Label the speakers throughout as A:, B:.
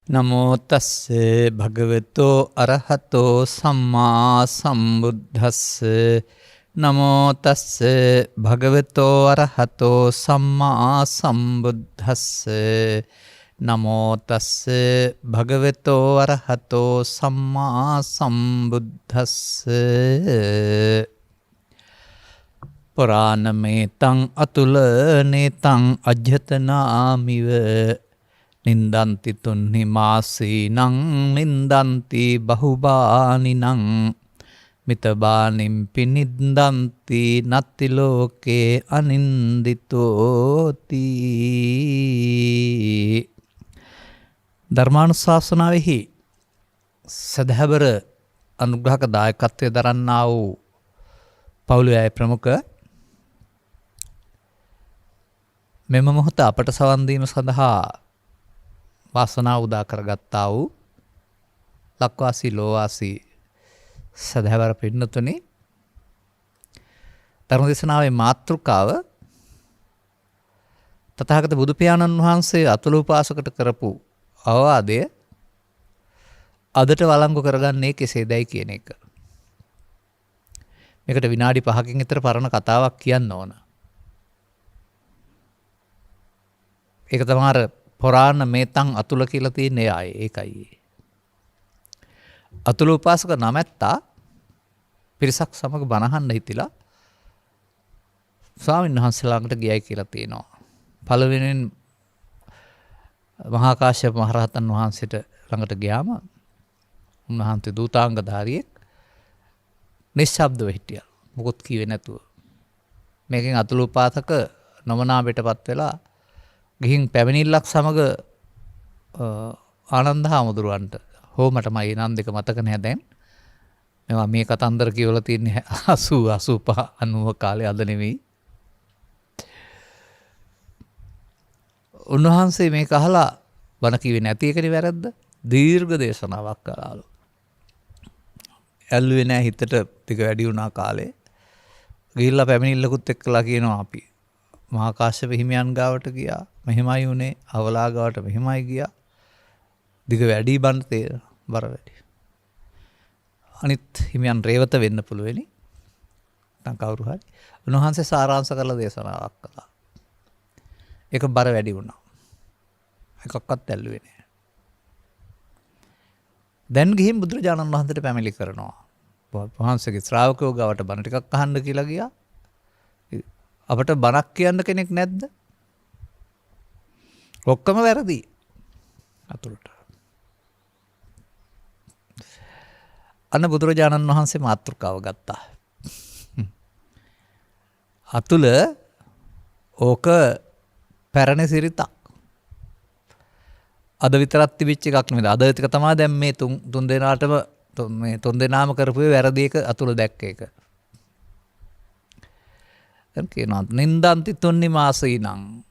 A: නමෝ තස්සේ භගවතෝ අරහතෝ සම්මා සම්බුද්දස්සේ නමෝ තස්සේ භගවතෝ අරහතෝ සම්මා සම්බුද්දස්සේ නමෝ තස්සේ භගවතෝ අරහතෝ සම්මා සම්බුද්දස්සේ පුරාණමේතං අතුලනේතං අජ්ජතනාමිව නින්දන්ති තුන්හි මාසීනං නින්දන්ති බහුබානිනං මිතබානිම්පි නින්දන්ති නත්ති ලෝකේ අනින්දිතෝති. ධර්මානුශාසනාවෙහි සදහැවර අනුග්‍රහක දායකත්වය දරන්නා වූ පවුලේ ප්‍රමුඛ මෙම මොහොත අපට සවන් දීම සඳහා වාසනාව උදා කරගත්තා වූ ලක්වාසී ලෝවාසී සදහැවර පින්නතුනි, ධර්ම දේශනාවේ මාතෘකාව තථාගත බුදු පියාණන් වහන්සේ අතුල උපාසකට කරපු අවවාදය අදට වළංගු කරගන්නේ කෙසේදයි කියන එක. මේකට විනාඩි 5කින් විතර පරණ කතාවක් කියන්න ඕන. ඒක තමයි පුරාණ මේතං අතුල කියලා තියෙන අය. ඒකයි. අතුල උපාසක නමැත්තා පිරිසක් සමග බණහන්න හිතිලා ස්වාමීන් වහන්සේ ළඟට ගියයි කියලා තියෙනවා. පළවෙනියෙන් මහා කාශ්‍යප මහ රහතන් වහන්සේට ළඟට ගියාම උන්වහන්සේ දූතාංගධාරියෙක් නිශ්ශබ්දව හිටියා. මොකොත් කිව්වේ නැතුව. මේකෙන් අතුල උපාසක නොමනාපයටපත් වෙලා ගිහින් පැමිණිල්ලක් සමග ආනන්ද හාමුදුරුවන්ට මට මගේ නම් දෙක මතක නැහැ දැන්. මේවා මේ කතන්දර කියවලා තියෙන්නේ 80 85 90 කාලේ, අද නෙවෙයි. උන්වහන්සේ මේක අහලා බණ කිව්වේ නැති එකනේ වැරද්ද. දීර්ඝ දේශනාවක් කළාලු. ඇල්ලුවේ නැහැ හිතට ටික වැඩි වුණා කාලේ. ගිහිල්ලා පැමිණිල්ලකුත් එක්කලා කියනවා අපි මහා කාශ්‍යප හිමියන් ගාවට ගියා. මෙහෙමයි උනේ. අවලා ගාවට මෙහෙමයි ගියා. දිග වැඩි බන් තේර බර වැඩි. අනිත් හිමියන් රේවත වෙන්න පුළුවෙනි. නැත්නම් කවුරු හරි. උන්වහන්සේ සාරාංශ කරලා දේශනාවක් කළා. ඒක බර වැඩි වුණා. එකක්වත් ඇල්ලුවේ නෑ. දැන් ගිහින් බුදුරජාණන් වහන්සේට පැමිණිලි කරනවා. වහන්සේගේ ශ්‍රාවකයෝ ගාවට බණ ටිකක් අහන්න කියලා ගියා. අපට බණක් කියන්න කෙනෙක් නැද්ද? ඔක්කොම වැරදි. අතුලට. අන්න බුදුරජාණන් වහන්සේ මාතෘකාව ගත්තා. අතුල ඕක පැරණි සිරිතක්. අද විතරක් තිබිච්ච එකක් නෙමෙයි. අද ටික තමයි දැන් මේ තුන් දෙනාටම මේ තුන් දෙනාම කරපුවේ වැරදි එක අතුල දැක්ක එක. කියනවා නින්දන්ති තුන්නි මාසීනං.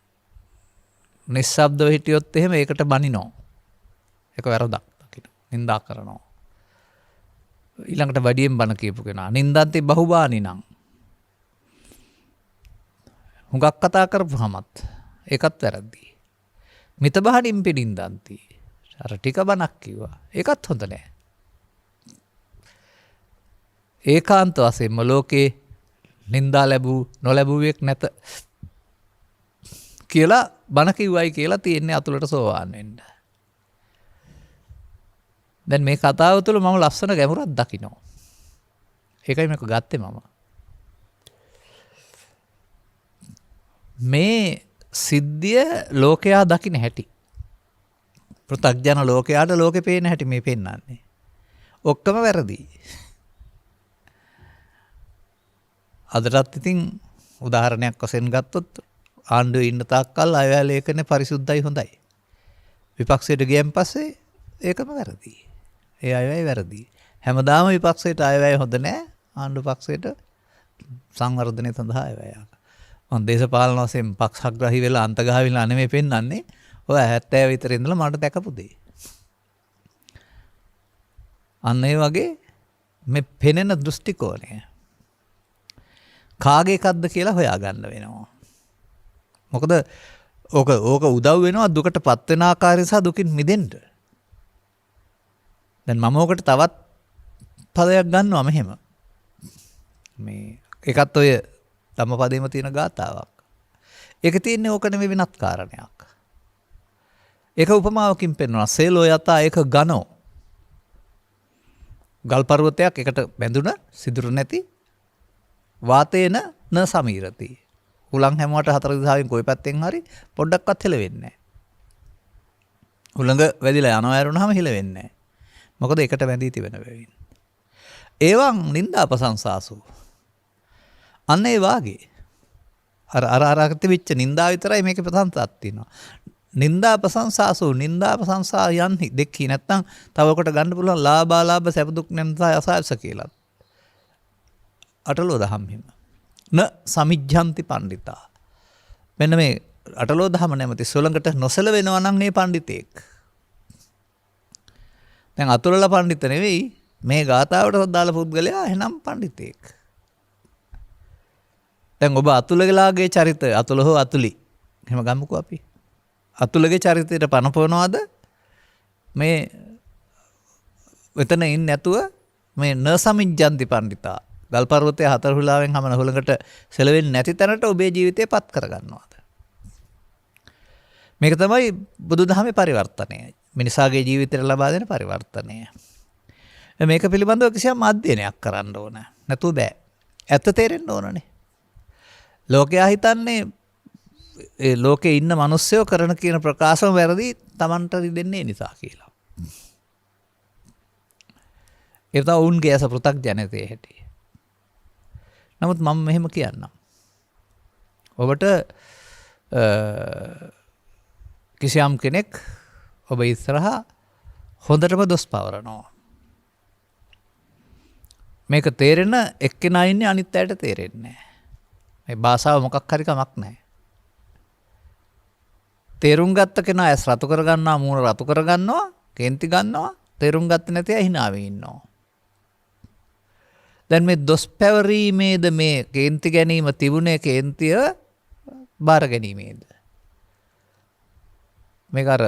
A: නිස්සබ්දව හිටියොත් එහෙම ඒකට බනිනෝ. ඒක වැරදක් දකින්න. නින්දා කරනවා. ඊළඟට වැඩියෙන් බන කියපු කෙනා නින්දන්ති බහුබානිනං. හුඟක් කතා කරපුවමත් ඒකත් වැරදි. මිතබහනින් පිනින්දන්ති. අර ටික බණක් කිව්වා. ඒකත් හොඳ නෑ. ඒකාන්ත වශයෙන්ම ලෝකේ නින්දා ලැබූ නොලැබුවෙක් නැත කියලා බණ කිව්වයි කියලා තියෙන්නේ අතුලට සෝවාන් වෙන්න. දැන් මේ කතාව තුළ මම ලස්සන ගැඹුරක් දකිනවා. ඒකයි මේක ගත්තේ මම. මේ සිද්ධිය ලෝකයා දකින්න හැටි. පෘථග්ජන ලෝකයාට ලෝකෙ පේන හැටි මේ පෙන්නන්නේ. ඔක්කොම වැරදි. අදටත් ඉතින් උදාහරණයක් වශයෙන් ගත්තොත් ආණ්ඩුවේ ඉන්න තාක්කල් අයවැය ලේඛනේ පරිසුද්ධයි හොඳයි. විපක්ෂයට ගියන් පස්සේ ඒකම වැරදි. ඒ අයවැය වැරදි. හැමදාම විපක්ෂයට අයවැය හොඳ නෑ. ආණ්ඩු පක්ෂයට සංවර්ධනය සඳහා අයවැය. මම දේශපාලන වශයෙන් පක්ෂග්‍රාහී වෙලා අන්තගාමීලා නෙමෙයි පෙන්වන්නේ. ඔය 70 විතර ඉඳලා මට දැකපු දේ. අන්න ඒ වගේ මේ පෙනෙන දෘෂ්ටි කෝණය කාගේ එකක්ද කියලා හොයාගන්න වෙනවා. මොකද ඕක උදව් වෙනවා දුකට පත් වෙන ආකාරය සහ දුකින් මිදෙන්න. දැන් මම ඔකට තවත් පදයක් ගන්නවා මෙහෙම. මේ එකත් ඔය ධම්මපදයේම තියෙන ගාතාවක්. ඒක තියෙන්නේ ඕක නෙමෙයි වෙනත් කාරණයක්. ඒක උපමාවකින් පෙන්වනවා. සේලෝ යතා ඒක ගනෝ. ගල් පර්වතයක් එකට බැඳුන සිදුරු නැති වාතේන න සමීරති. උලන් හැමෝට හතර දිශාවෙන් කොයි පැත්තෙන් හරි පොඩ්ඩක්වත් හෙලවෙන්නේ නැහැ. උලඟ වැදිලා යනවා ඇරුණාම හෙලවෙන්නේ නැහැ. මොකද එකට බැඳී තිබෙන බැවින්. ඒවං නින්දා ප්‍රශංසාසු. අන්න ඒ වාගේ. අර තිබිච්ච නින්දා විතරයි මේකේ ප්‍රශංසාවක් තියෙනවා. නින්දා ප්‍රශංසාසු නින්දා ප්‍රශංසා යන්හි දෙක්කී නැත්තම් තව කොට ගන්න පුළුවන් ලාභාලාභ සැප දුක් නැන්තා අසාරස කියලා. අටලෝ දහම් හිම. න සමිජ්ජන්ති පණ්ඩිතා. මෙන්න මේ අටලෝ දහම නැමැති සොළඟට නොසල වෙනවා නම් මේ පණ්ඩිතෙක්. දැන් අතුලල පණ්ඩිත නෙවෙයි මේ ගාථාවට දාලා පුද්ගලයා එහෙනම් පණ්ඩිතෙක්. දැන් ඔබ අතුලගලාගේ චරිත අතුල හෝ අතුලි එහෙම ගමුකෝ අපි. අතුලගේ චරිතයට පනපවනවාද මේ වෙතන ඉන්නේ නැතුව මේ න සමිජ්ජන්ති පණ්ඩිතා ගල් පර්වතයේ හතර හුලාවෙන් හමන හුලඟට සෙලවෙන්නේ නැති තැනට ඔබේ ජීවිතේ පත් කරගන්නවාද? මේක තමයි බුදුදහමේ පරිවර්තනය. මිනිසාගේ ජීවිතයට ලබා දෙන පරිවර්තනය. මේක පිළිබඳව කිසියම් අධ්‍යයනයක් කරන්න ඕන. නැතුව බෑ. ඇත්ත තේරෙන්න ඕනනේ. ලෝකයා හිතන්නේ ඒ ලෝකේ ඉන්න මිනිස්සුયો කරන කියන ප්‍රකාශම වැරදි Tamanට දෙන්නේ නිසා කියලා. ඒක තමයි උන්ගේ අස පෘථග්ජනතේ හැටි. නමුත් මම මෙහෙම කියන්නම්. ඔබට කිසියම් කෙනෙක් ඔබ ඉස්සරහා හොඳටම දොස් පවරනවා. මේක තේරෙන එක්කෙනා ඉන්නේ අනිත් අයට තේරෙන්නේ නැහැ. මේ භාෂාව මොකක් හරි කමක් නැහැ. තේරුම් ගත්ත කෙනා ඇස් රතු කරගන්නවා, මූණ රතු කරගන්නවා, කේන්ති ගන්නවා. තේරුම් ගත්තේ නැති අය hina වෙ ඉන්නවා. දැන් මේ දොස් පැවරීමේද මේ කේන්ති ගැනීම තිබුණේ කේන්තිය බාර ගැනීමේද? මේක අර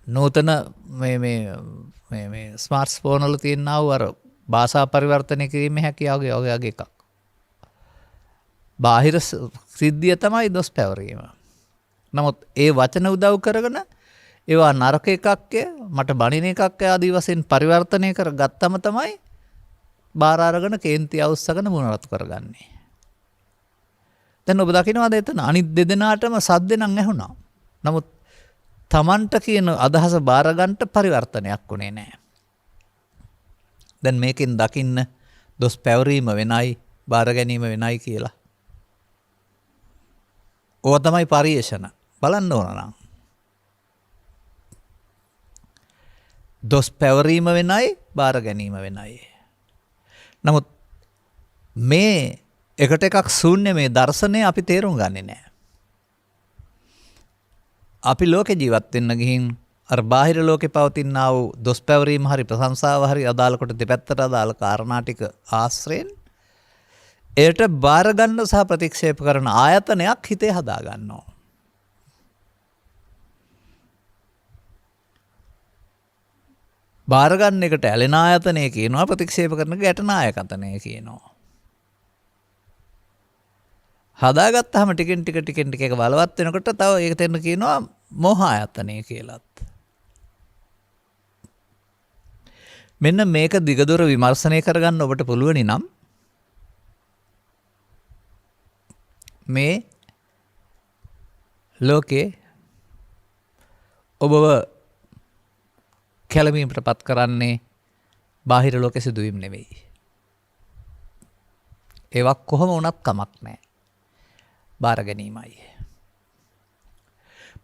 A: නූතන මේ ස්මාර්ට් ෆෝන් වල තියෙනා වූ අර භාෂා පරිවර්තනය කිරීමේ හැකියාවගේ වගේ එකක්. බාහිර සිද්ධිය තමයි දොස් පැවරීම. නමුත් ඒ වචන උදව් කරගෙන ඒවා නරක එකක්ය මට බණින එකක්ය ආදී වශයෙන් පරිවර්තනය කරගත්තම තමයි බාර අරගෙන කේන්ති අවුස්සගෙන මුණ රතු කරගන්නේ. දැන් ඔබ දකින්නවාද එතන අනිත් දෙදෙනාටම සද්ද නම් ඇහුණා. නමුත් Tamanට කියන අදහස බාර ගන්නට පරිවර්තනයක් උනේ නැහැ. දැන් මේකෙන් දකින්න දොස් පැවරීම වෙනයි බාර ගැනීම වෙනයි කියලා. ඕවා තමයි පරිේශන. බලන්න ඕන නම්. දොස් පැවරීම වෙනයි බාර ගැනීම වෙනයි. නමුත් මේ එකට එකක් ශූන්‍ය මේ දර්ශනය අපි තේරුම් ගන්නේ නැහැ. අපි ලෝකේ ජීවත් වෙන්න ගිහින් අර බාහිර ලෝකේ පවතිනා වූ දොස් පැවරීම හරි ප්‍රශංසාව හරි අදාළ කොට දෙපැත්තට අදාළ කාරණා ටික ආශ්‍රයෙන් එයට බාර ගන්න සහ ප්‍රතික්ෂේප කරන ආයතනයක් හිතේ හදා ගන්නවා. බාර ගන්න එකට ඇලෙන ආයතනය කියනවා, ප්‍රතික්ෂේප කරන එක ගැටෙන ආයතනය කියනවා. හදාගත්තාම ටිකෙන් ටික එක බලවත් වෙනකොට තව ඒක තෙන්න කියනවා මෝහ ආයතනය කියලාත්. මෙන්න මේක දිගදොර විමර්ශනය කරගන්න ඔබට පුළුවනි නම් මේ ලෝකේ ඔබව කැළඹීමට පත් කරන්නේ බාහිර ලෝක සිදුවීම් නෙවෙයි. ඒවක් කොහොම වුණත් කමක් නැහැ. බාර ගැනීමයි.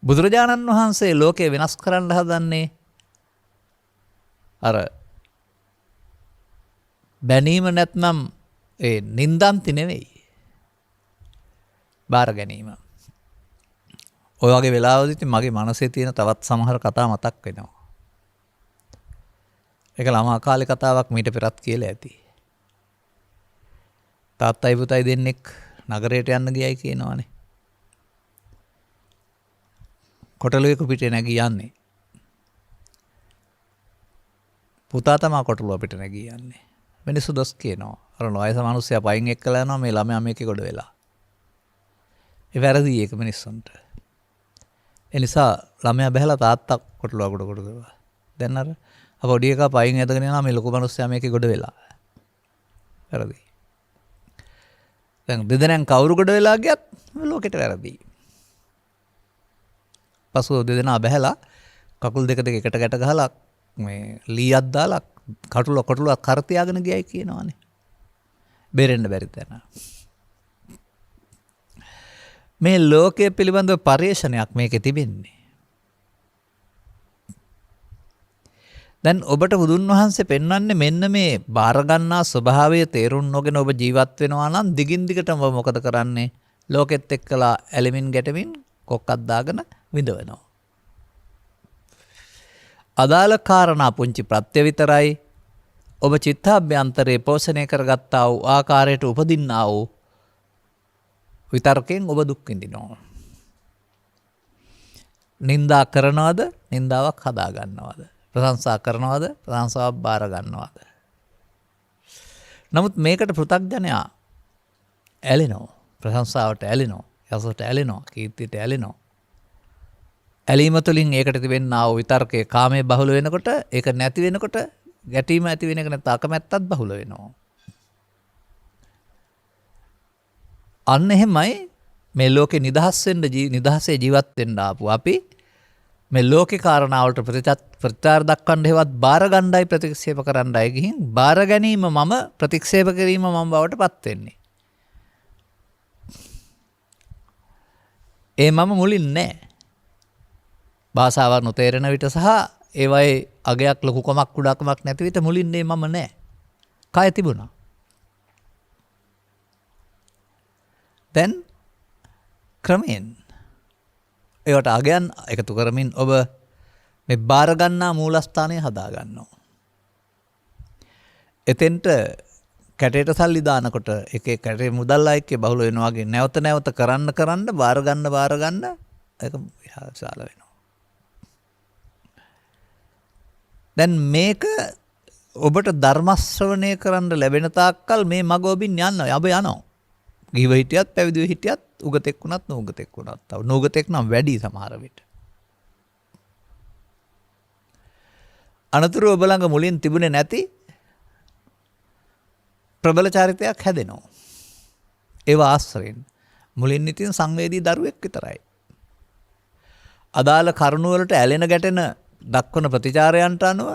A: බුදුරජාණන් වහන්සේ ලෝකය වෙනස් කරන්න හදන්නේ අර බැනීම නැත්නම් ඒ නින්දන්ති නෙවෙයි. බාර ගැනීම. ඔය වගේ වෙලාවදී මගේ මනසේ තියෙන තවත් සමහර කතා මතක් වෙනවා. ඒක ළමා කාලේ කතාවක් මීට පෙරත් කියලා ඇති. තාත්තයි පුතයි දෙන්නෙක් නගරයට යන්න ගියයි කියනවානේ. කොටලුවේ පිටේ නැගී යන්නේ. පුතා තමයි කොටුව අපිට නැගියන්නේ. මිනිස්සු දොස් කියනවා. අර නොයස මිනිස්සයා පයින් එක්කලා යනවා මේ ළමයා මේකේ ගොඩ වෙලා. ඒ වැරදි ඒක මිනිස්සුන්ට. ඒ නිසා ළමයා බහැලා තාත්තා කොටුව කොට කරා. දැන් අර පොඩි එකා පයින් ඇදගෙන යනවා මේ ලොකු මිනිස්සයා මේකේ ගොඩ වෙලා. වැරදි. දැන් දෙදෙනෙන් කවුරු ගොඩ වෙලා ගියත් ලෝකෙට වැරදි. පසුව දෙදෙනා බහැලා කකුල් දෙක එකට ගැට ගහලා මේ ලීයක් දාලා කොටුලක් කර තියාගෙන ගියයි කියනවානේ. බෙරෙන්න බැරි තැන. මේ ලෝකයේ පිළිබඳව පරිශ්‍රණයක් මේකේ තිබෙන්නේ. දැන් ඔබට බුදුන් වහන්සේ පෙන්වන්නේ මෙන්න මේ බාර ගන්නා ස්වභාවය තේරුම් නොගෙන ඔබ ජීවත් වෙනවා නම් දිගින් දිගටම ඔබ මොකද කරන්නේ? ලෝකෙත් එක්කලා ඇලෙමින් ගැටෙමින් කොක්කක් දාගෙන විඳවනවා. අදාළ කාරණා පුංචි ප්‍රත්‍ය විතරයි ඔබ චිත්තාභ්‍යන්තරේ පෝෂණය කරගත්තා වූ ආකාරයට උපදින්නා වූ විතර්කයෙන් ඔබ දුක් විඳිනවා. නින්දා කරනවද? නින්දාවක් හදා ගන්නවද? ප්‍රශංසා කරනවද? ප්‍රශංසාවක් බාර ගන්නවද? නමුත් මේකට පෘථග්ජනයා ඇලෙනවා. ප්‍රශංසාවට ඇලෙනවා. යසට ඇලෙනවා. කීර්තියට ඇලෙනවා. ඇලීම තුළින් ඒකට තිබෙනා වූ විතර්කයේ කාමයේ බහුල වෙනකොට ඒක නැති වෙනකොට ගැටීම ඇති වෙන එක නැත්නම් අකමැත්තත් බහුල වෙනවා. අන්න එහෙමයි මේ ලෝකේ නිදහස් වෙන්න නිදහසේ ජීවත් වෙන්න ආපු අපි මේ ලෝකේ කාරණාවලට ප්‍රතිචාර දක්වන්න හේවත් බාර ගණ්ඩායි ප්‍රතික්ෂේප කරන්නයි ගිහින් බාර ගැනීම මම ප්‍රතික්ෂේප කිරීම මම බවට පත් වෙන්නේ. ඒ මම මුලින් නෑ. භාෂාවක් නොතේරෙන විට සහ ඒවයි අගයක් ලොකුකමක් කුඩාකමක් නැති විට මුලින්නේ මම නෑ. කය තිබුණා. දැන් ක්‍රමයෙන් ඒවට අගයන් එකතු කරමින් ඔබ මේ බාර ගන්නා මූලස්ථානය හදා ගන්නවා. එතෙන්ට කැටේට සල්ලි දානකොට එකේ කැටේ මුදල් අයකේ බහුල වෙනවා වගේ නැවත නැවත කරන්න බාර ගන්න ඒක විශාල වෙනවා. දැන් මේක ඔබට ධර්ම ශ්‍රවණය කරන්න ලැබෙන තාක්කල් මේ මග ඔබින් යනවා. ගිහිව හිටියත් පැවිදිව හිටියත් උගතෙක් වුණත් නූගතෙක් වුණත් තව නූගතෙක් නම් වැඩි සමහර විට. අනතුරු ඔබ ළඟ මුලින් තිබුණේ නැති ප්‍රබල චරිතයක් හැදෙනවා. ඒව ආශ්‍රයෙන් මුලින් ඉතින් සංවේදී දරුවෙක් විතරයි. අදාළ කරුණ වලට ඇලෙන ගැටෙන දක්වන ප්‍රතිචාරයන්ට අනුව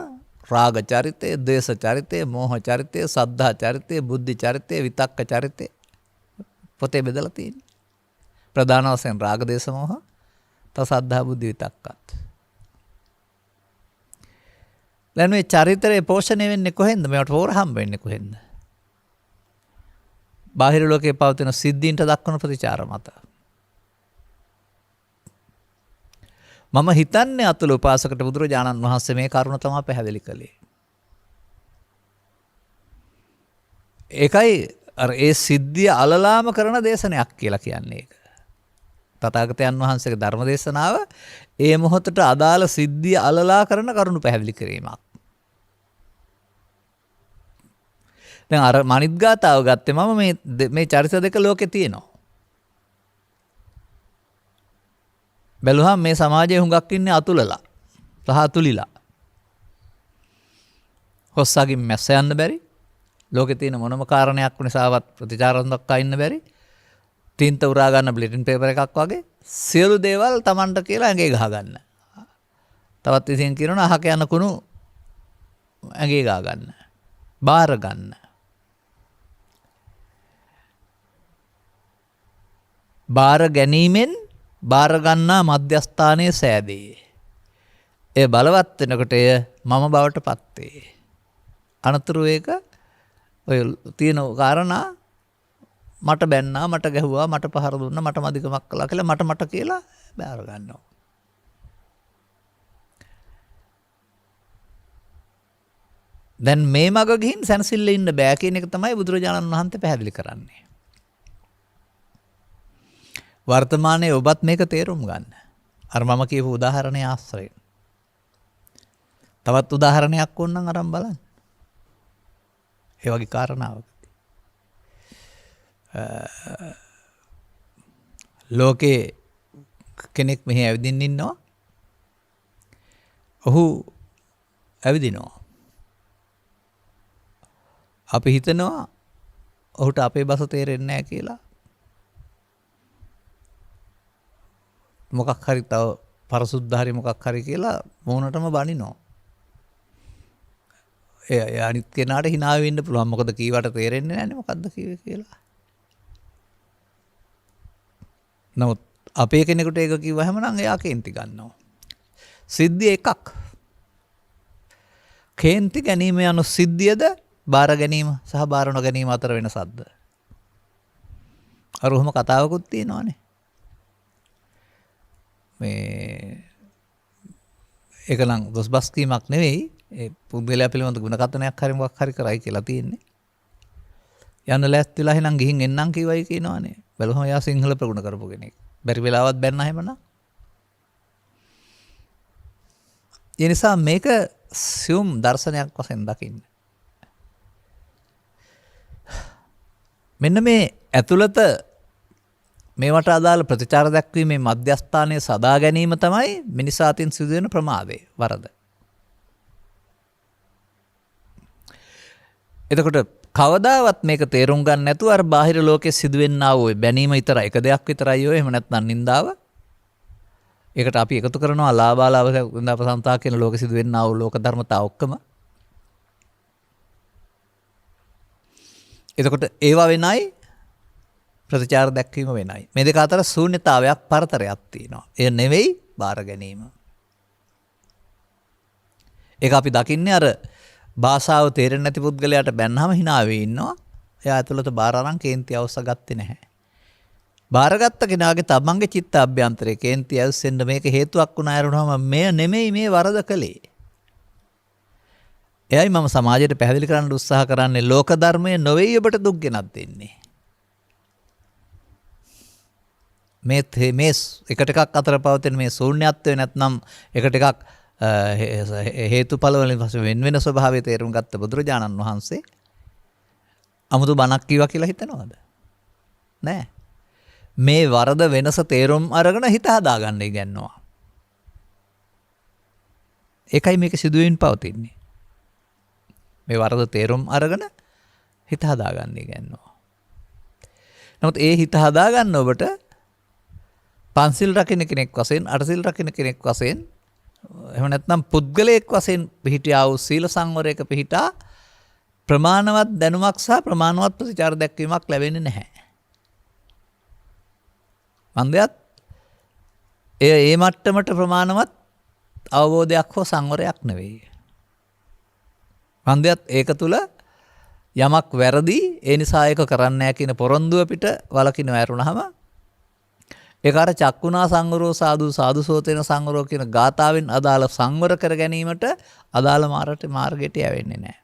A: රාග චරිතය, ද්වේෂ චරිතය, මෝහ චරිතය, සද්ධා චරිතය, බුද්ධි චරිතය, විතක්ක චරිතය පොතේ බෙදලා තියෙන්නේ. ප්‍රධාන වශයෙන් රාග දේශ මොහ තව සද්ධා බුද්ධි විතක්කත්. දැන් මේ චරිතරේ පෝෂණය වෙන්නේ කොහෙන්ද? මේවට පෝර හම්බ වෙන්නේ කොහෙන්ද? බාහිර ලෝකයේ පවතින සිද්ධීන්ට දක්වන ප්‍රතිචාර මත. මම හිතන්නේ අතුල උපාසකට බුදුරජාණන් වහන්සේ මේ කරුණ තමයි පැහැදිලි කළේ. ඒකයි අර ඒ සිද්ධිය අලලාම කරන දේශනයක් කියලා කියන්නේ ඒක. තථාගතයන් වහන්සේගේ ධර්ම දේශනාව ඒ මොහොතට අදාළ සිද්ධිය අලලා කරන කරුණු පැහැදිලි කිරීමක්. දැන් අර මනිත් ගාතාව ගත්තේ මම මේ චරිත දෙක ලෝකේ තියෙනවා. බැලුවහම මේ සමාජයේ හුඟක් ඉන්නේ අතුලලා සහ අතුලිලා. හොස්සාගින් මැස්ස යන්න බැරි. ලෝකේ තියෙන මොනම කාරණයක් නිසාවත් ප්‍රතිචාරම් දක්වා ඉන්න බැරි. තින්ත උරා ගන්න බ්ලෙටින් පේපර් එකක් වගේ සියලු දේවල් Tamanට කියලා ඇඟේ ගහ ගන්න. තවත් ඉතින් කියනවා අහක යන කුණු ඇඟේ ගහ ගන්න. බාර ගන්න. බාර ගැනීමෙන් බාර ගන්නා මධ්‍යස්ථානයේ සෑදේ. ඒ බලවත් වෙනකොට එය මම බවට පත් වේ. අනතුරු ඒක ඔය තියෙන කාරණා මට බැන්නා, මට ගැහුවා, මට පහර දුන්නා, මට මදිකමක් කළා කියලා මට කියලා බාර ගන්නවා. දැන් මේ මග ගිහින් සැනසෙල්ල ඉන්න බෑ කියන එක තමයි බුදුරජාණන් වහන්සේ පැහැදිලි කරන්නේ. වර්තමානයේ ඔබත් මේක තේරුම් ගන්න. අර මම කියපු උදාහරණයේ ආශ්‍රයෙන්. තවත් උදාහරණයක් ඕනනම් අරන් බලන්න. ඒ වගේ කාරණාවක්. ලෝකේ කෙනෙක් මෙහි ඇවිදින්න ඉන්නවා. ඔහු ඇවිදිනවා. අපි හිතනවා ඔහුට අපේ බස තේරෙන්නේ නැහැ කියලා. මොකක් හරි තව පරසුද්ධ හරි මොකක් හරි කියලා මොනටම බනිනවා. ඒ අනිත් කෙනාට hina වෙන්න පුළුවන්. මොකද කීවට තේරෙන්නේ නැන්නේ මොකද්ද කිව්වේ කියලා. නමුත් අපේ කෙනෙකුට ඒක කිව්වහම නම් එයා කේන්ති ගන්නවා. සිද්ධිය එකක්. කේන්ති ගැනීම යනු සිද්ධියද බාර ගැනීම සහ බාර නොගැනීම අතර වෙනසක්ද? අර ඔහොම කතාවකුත් තියෙනවානේ. ඒක නම් දොස්බස් කීමක් නෙවෙයි. ඒ පුද්ගලයා පිළිබඳ ගුණ කතනයක් හරි මොකක් හරි කරයි කියලා තියෙන්නේ. යන්න ලෑස්තිලා එහෙනම් ගිහින් එන්නම් කිව්වයි කියනවානේ. බලහම එයා සිංහල ප්‍රගුණ කරපු කෙනෙක්. බැරි වෙලාවත් බැන්න එහෙමනම්. ඒ නිසා මේක සියුම් දර්ශනයක් වශයෙන් දකින්න. මෙන්න මේ ඇතුළත මේවට අදාළ ප්‍රතිචාර දැක්වීමේ මධ්‍යස්ථානයේ සදා ගැනීම තමයි මිනිසා අතින් සිදුවෙන ප්‍රමාදය, වරද. එතකොට කවදාවත් මේක තේරුම් ගන්න නැතුව අර බාහිර ලෝකයේ සිදුවෙන්නා වූ බැනීම විතරයි එක දෙයක් විතරයි ඔය. එහෙම නැත්නම් නින්දාව. ඒකට අපි එකතු කරනවා ලාභාලාභ ප්‍රසංසා කියන ලෝකෙ සිදුවෙන්නා වූ ලෝක ධර්මතා ඔක්කොම. එතකොට ඒවා වෙනයි ප්‍රතිචාර දැක්වීම වෙනයි. මේ දෙක අතර ශූන්‍යතාවයක් පරතරයක් තියෙනවා. එය නෙවෙයි බාර ගැනීම. ඒක අපි දකින්නේ අර භාෂාව තේරෙන්නේ නැති පුද්ගලයාට බැන්නාම hina වෙවි ඉන්නවා. එයා ඇතුළත බාර අරන් කේන්ති අවශ්‍ය ගත්තේ නැහැ. බාරගත්ත කෙනාගේ තමන්ගේ චිත්ත අභ්‍යන්තරයේ කේන්ති ඇවිස්සෙන්න මේක හේතුවක් වුණා යරුනම මෙය නෙමෙයි මේ වරද කළේ. එයයි මම සමාජයට පැහැදිලි කරන්න උත්සාහ කරන්නේ ලෝක ධර්මයේ නොවේ ඔබට දුක් ගෙනත් දෙන්නේ. මේ එකට එකක් අතර පවතින මේ ශූන්‍යත්වය නැත්නම් එකට එකක් හේතුඵල වලින් පස්සේ වෙන වෙන ස්වභාවය තේරුම් ගත්ත බුදුරජාණන් වහන්සේ 아무තු බණක් කිව්වා කියලා හිතනවද? නෑ. මේ වරද වෙනස තේරුම් අරගෙන හිත හදාගන්න ඉගෙනනවා. ඒකයි මේක සිදුවෙමින් පවතින්නේ. මේ වරද තේරුම් අරගෙන හිත හදාගන්න ඉගෙනනවා. නමුත් ඒ හිත හදාගන්න ඔබට පන්සිල් රකින්න කෙනෙක් වශයෙන්, අටසිල් රකින්න කෙනෙක් වශයෙන්, එහෙම නැත්නම් පුද්ගලයෙක් වශයෙන් පිහිටියා වූ සීල සංවරයක පිහිටා ප්‍රමාණවත් දැනුමක් සහ ප්‍රමාණවත් ප්‍රතිචාර දැක්වීමක් ලැබෙන්නේ නැහැ. මන්දයත් ඒ මට්ටමට ප්‍රමාණවත් අවබෝධයක් හෝ සංවරයක් නෙවෙයි. මන්දයත් ඒක තුල යමක් වැරදි, ඒ නිසා ඒක කරන්නේ නැහැ කියන පොරොන්දුව පිට වලකින වැරුණාම ඒක අර චක්කුණා සංවරෝ සාදු සාදු සෝතේන සංවරෝ කියන ගාථාවෙන් අදාළ සංවර කර ගැනීමට අදාළ මාර්ගයට යවෙන්නේ නැහැ.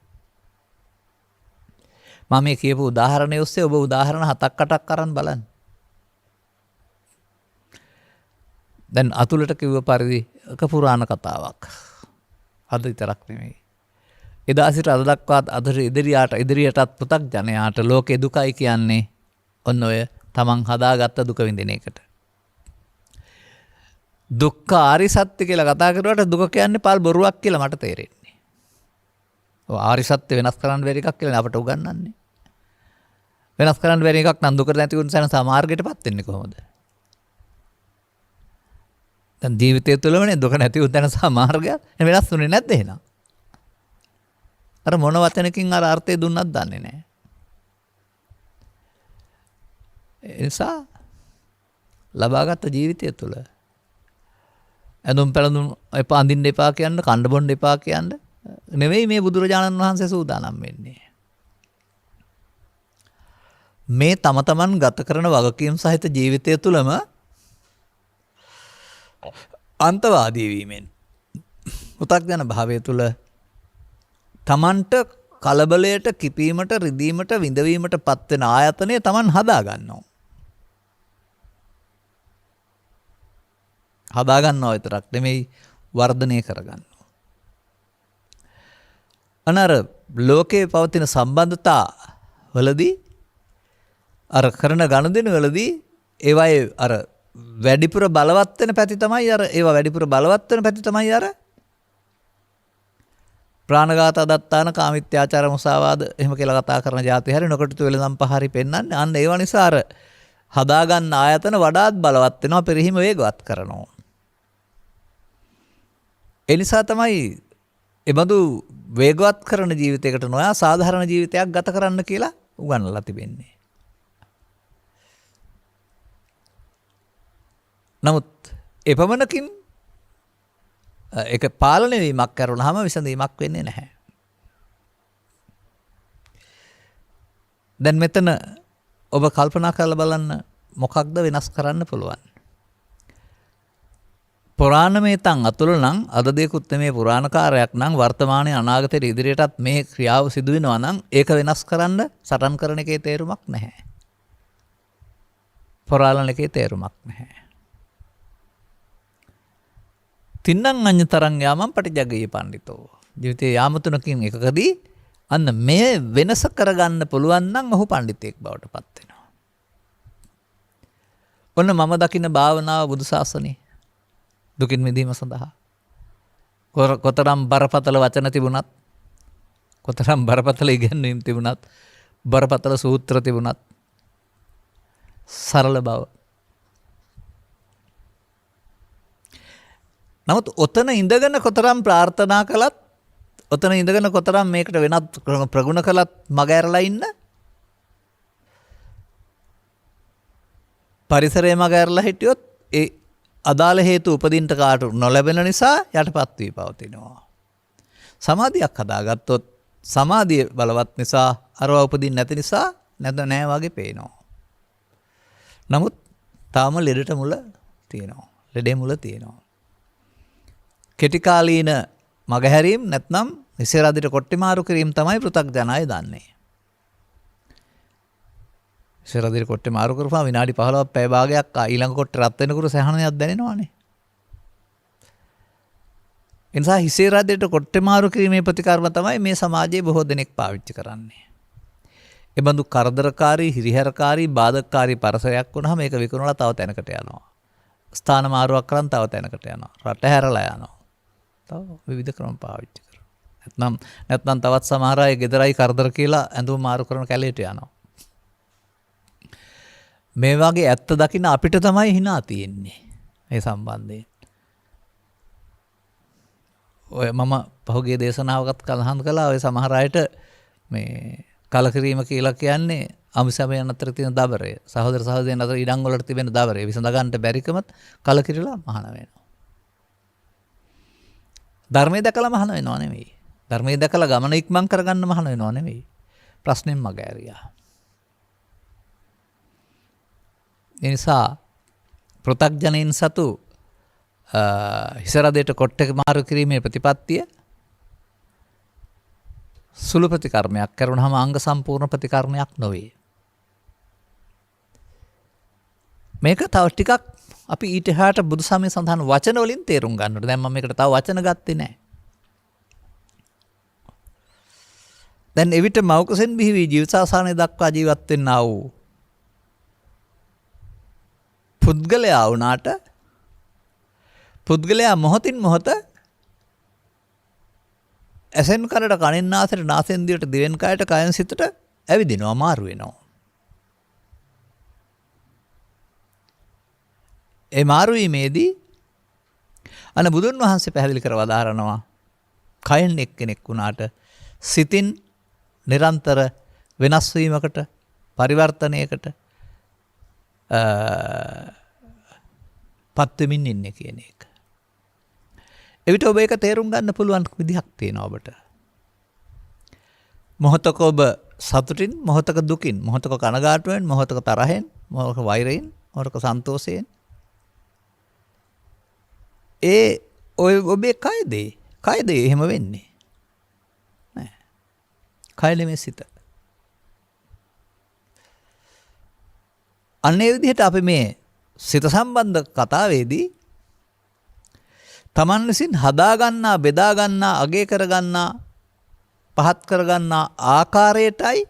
A: මම මේ කියපු උදාහරණය ඔස්සේ ඔබ උදාහරණ 7ක් 8ක් අරන් බලන්න. දැන් අතුලට කිව්ව පරිදි එක පුරාණ කතාවක්. අද විතරක් නෙමෙයි. එදා සිට අද දක්වාත් අද ඉදිරියටත් පෘථග්ජනයාට ලෝකේ දුකයි කියන්නේ ඔන්න ඔය තමන් හදාගත්ත දුක විඳින එකට. දුක්ඛ ආරි සත්‍ය කියලා කතා කරුවාට දුක කියන්නේ පල් බොරුවක් කියලා මට තේරෙන්නේ. ඔය ආරි සත්‍ය වෙනස් කරන්න බැරි එකක් කියලා අපට උගන්වන්නේ. වෙනස් කරන්න බැරි එකක් නම් දුකට නැති වුණ සැන මාර්ගයටපත් වෙන්නේ කොහොමද? දැන් ජීවිතය තුළමනේ දුක නැති වුණ තැන සහ මාර්ගය වෙනස් වුණේ නැද්ද එහෙනම්? අර මොන වචනකින් අර අර්ථය දුන්නත් දන්නේ නැහැ. ඒ නිසා ලබාගත් ජීවිතය තුළ ඇඳුම් පැළඳුම් එපා, අඳින්න එපා කියන්න, කන්න බොන්න එපා කියන්න නෙවෙයි මේ බුදුරජාණන් වහන්සේ සූදානම් වෙන්නේ. මේ තම තමන් ගත කරන වගකීම් සහිත ජීවිතය තුළම අන්තවාදී වීමෙන් පෘථග්ජන භාවය තුළ තමන්ට කලබලයට, කිපීමට, රිදීමට, විඳවීමට පත්වෙන ආයතනය තමන් හදා ගන්නවා. හදා ගන්නවා විතරක් නෙමෙයි වර්ධනය කර ගන්නවා. අනර ලෝකයේ පවතින සම්බන්ධතා වලදී අර කරන ගනුදෙනු වලදී ඒවායේ අර වැඩිපුර බලවත් වෙන පැති තමයි අර ඒවා වැඩිපුර බලවත් වෙන පැති තමයි අර ප්‍රාණඝාත අදත්තාන කාමිත්‍යාචාර මුසාවාද එහෙම කියලා කතා කරන જાති හැරි නොකටතු වෙලඳම් පහරි පෙන්වන්නේ අන්න ඒව නිසා අර හදාගන්න ආයතන වඩාත් බලවත් වෙනවා පරිහිම වේගවත් කරනවා. ඒ නිසා තමයි එබඳු වේගවත් කරන ජීවිතයකට නොයා සාධාරණ ජීවිතයක් ගත කරන්න කියලා උගන්වලා තිබෙන්නේ. නමුත් එපමණකින් ඒක පාලනය වීමක් කරුණාම විසඳීමක් වෙන්නේ නැහැ. දැන් මෙතන ඔබ කල්පනා කරලා බලන්න මොකක්ද වෙනස් කරන්න පුළුවන්. පුරාණමේ තන් අතුල නම් අද දෙකුත් මේ පුරාණ කාර්යයක් නම් වර්තමානයේ අනාගතයේ ඉදිරියටත් මේ ක්‍රියාව සිදු වෙනවා නම් ඒක වෙනස් කරන්න සටන් කරන එකේ තේරුමක් නැහැ. පුරාණ එකේ තේරුමක් නැහැ. තින්නං අඤ්ඤතරං යාමං පටිජග්ගීය පඬිතෝ. ජීවිතයේ යාම තුනකින් එකකදී අන්න මේ වෙනස කරගන්න පුළුවන් නම් ඔහු පඬිතෙක් බවට පත් වෙනවා. ඔන්න මම දකින භාවනාව බුදු සාසනේ දුකින් මිදීම සඳහා කොතරම් බරපතල වචන තිබුණත් කොතරම් බරපතල ඉගැන්වීම් තිබුණත් බරපතල සූත්‍ර තිබුණත් සරල බව. නමුත් ඔතන ඉඳගෙන කොතරම් ප්‍රාර්ථනා කළත් ඔතන ඉඳගෙන කොතරම් මේකට වෙනත් ප්‍රගුණ කළත් මග ඇරලා ඉන්න පරිසරයේ මග ඇරලා හිටියොත් ඒ අදාළ හේතු උපදින්නට කාට නොලැබෙන නිසා යටපත් වී පවතිනවා. සමාධියක් හදාගත්තොත් සමාධිය බලවත් නිසා අරවා උපදින්න නැති නිසා නෑ වගේ පේනවා. නමුත් තාම ලෙඩට මුල තියෙනවා. ලෙඩේ මුල තියෙනවා. කෙටිකාලීන මගහැරීම් නැත්නම් විසරදිට කොට්ටි මාරු කිරීම තමයි පෘථග්ජනය දන්නේ. විසරදිට කොට්ටි මාරු කරපුවා විනාඩි 15ක් පැය භාගයක් ඊළඟ කොට්ට රත් වෙනකොට සහනයක් දැනෙනවානේ. ඒ නිසා හිසරදිට කොට්ටි මාරු කිරීමේ ප්‍රතිකර්ම තමයි මේ සමාජයේ බොහෝ දෙනෙක් පාවිච්චි කරන්නේ. ඒ බඳු කරදරකාරී, හිරිහැරකාරී, බාධකකාරී පරසරයක් වුණාම මේක විකුණලා තව තැනකට යනවා. ස්ථාන මාරුවක් කරන් තව තැනකට යනවා. රට හැරලා යනවා. විවිධ ක්‍රම පාවිච්චි කරනවා. නැත්නම් තවත් සමහර අය ගෙදරයි කරදර කියලා ඇඳුම් මාරු කරන කැලේට යනවා. මේ වගේ ඇත්ත දකින්න අපිට තමයි hina තියෙන්නේ. මේ සම්බන්ධයෙන්. ඔය මම පහුගිය දේශනාවකත් කලහන් කළා ඔය සමහර අයට මේ කලකිරීම කියලා කියන්නේ අමිසමයන් අතර තියෙන දබරය. සහෝදර සහෝදරයන් අතර ඉඩම් වලට තිබෙන දබරය. විසඳ ගන්නට බැරිකමත් කලකිරිලා මහාන වෙනවා. ධර්මයේ දැකලා මහාන වෙනව නෙවෙයි. ධර්මයේ දැකලා ගමන ඉක්මන් කරගන්න මහාන වෙනව නෙවෙයි. ප්‍රශ්නෙන් මග ඇරියා. ඒ නිසා පෘථග්ජනයින් සතු හිසරදයට කොට්ටක මාරු කිරීමේ ප්‍රතිපත්තිය සුළු ප්‍රතිකර්මයක් කරුණාම අංග සම්පූර්ණ ප්‍රතිකර්මයක් නොවේ. මේක තව ටිකක් අපි ඊට එහාට බුදු සමය සඳහන් වචන වලින් තේරුම් ගන්නට. දැන් මම මේකට තව වචන ගත්තේ නැහැ. දැන් එවිට මෞකසෙන් බිහි ජීවිතාසානය දක්වා ජීවත් වෙන්නා වූ පුද්ගලයා වුණාට පුද්ගලයා මොහොතින් මොහොත ඇසෙන් කනට කනෙන් නාසයට නාසයෙන් දිවට දිවෙන් කයට කයෙන් සිතට ඇවිදිනවා මාරු වෙනවා. ඒ මාරු වීමේදී අන බුදුන් වහන්සේ පැහැදිලි කර වදාරනවා කයෙන් එක්කෙනෙක් වුණාට සිතින් නිරන්තර වෙනස් වීමකට පරිවර්තනයකට පත් වෙමින් ඉන්නේ කියන එක. එවිට ඔබ ඒක තේරුම් ගන්න පුළුවන් විදිහක් තියෙනවා ඔබට. මොහොතක ඔබ සතුටින්, මොහොතක දුකින්, මොහොතක කනගාටුවෙන්, මොහොතක තරහෙන්, මොහොතක වෛරයෙන්, මොහොතක සන්තෝෂයෙන් ඔය ඔබේ කයද එහෙම වෙන්නේ නෑ. කය නෙමෙයි සිත. අන්නේ විදිහට අපි මේ සිත සම්බන්ධ කතාවේදී තමන් විසින් හදාගන්නා, බෙදාගන්නා, අගය කරගන්නා පහත් කරගන්න ආකාරයටයි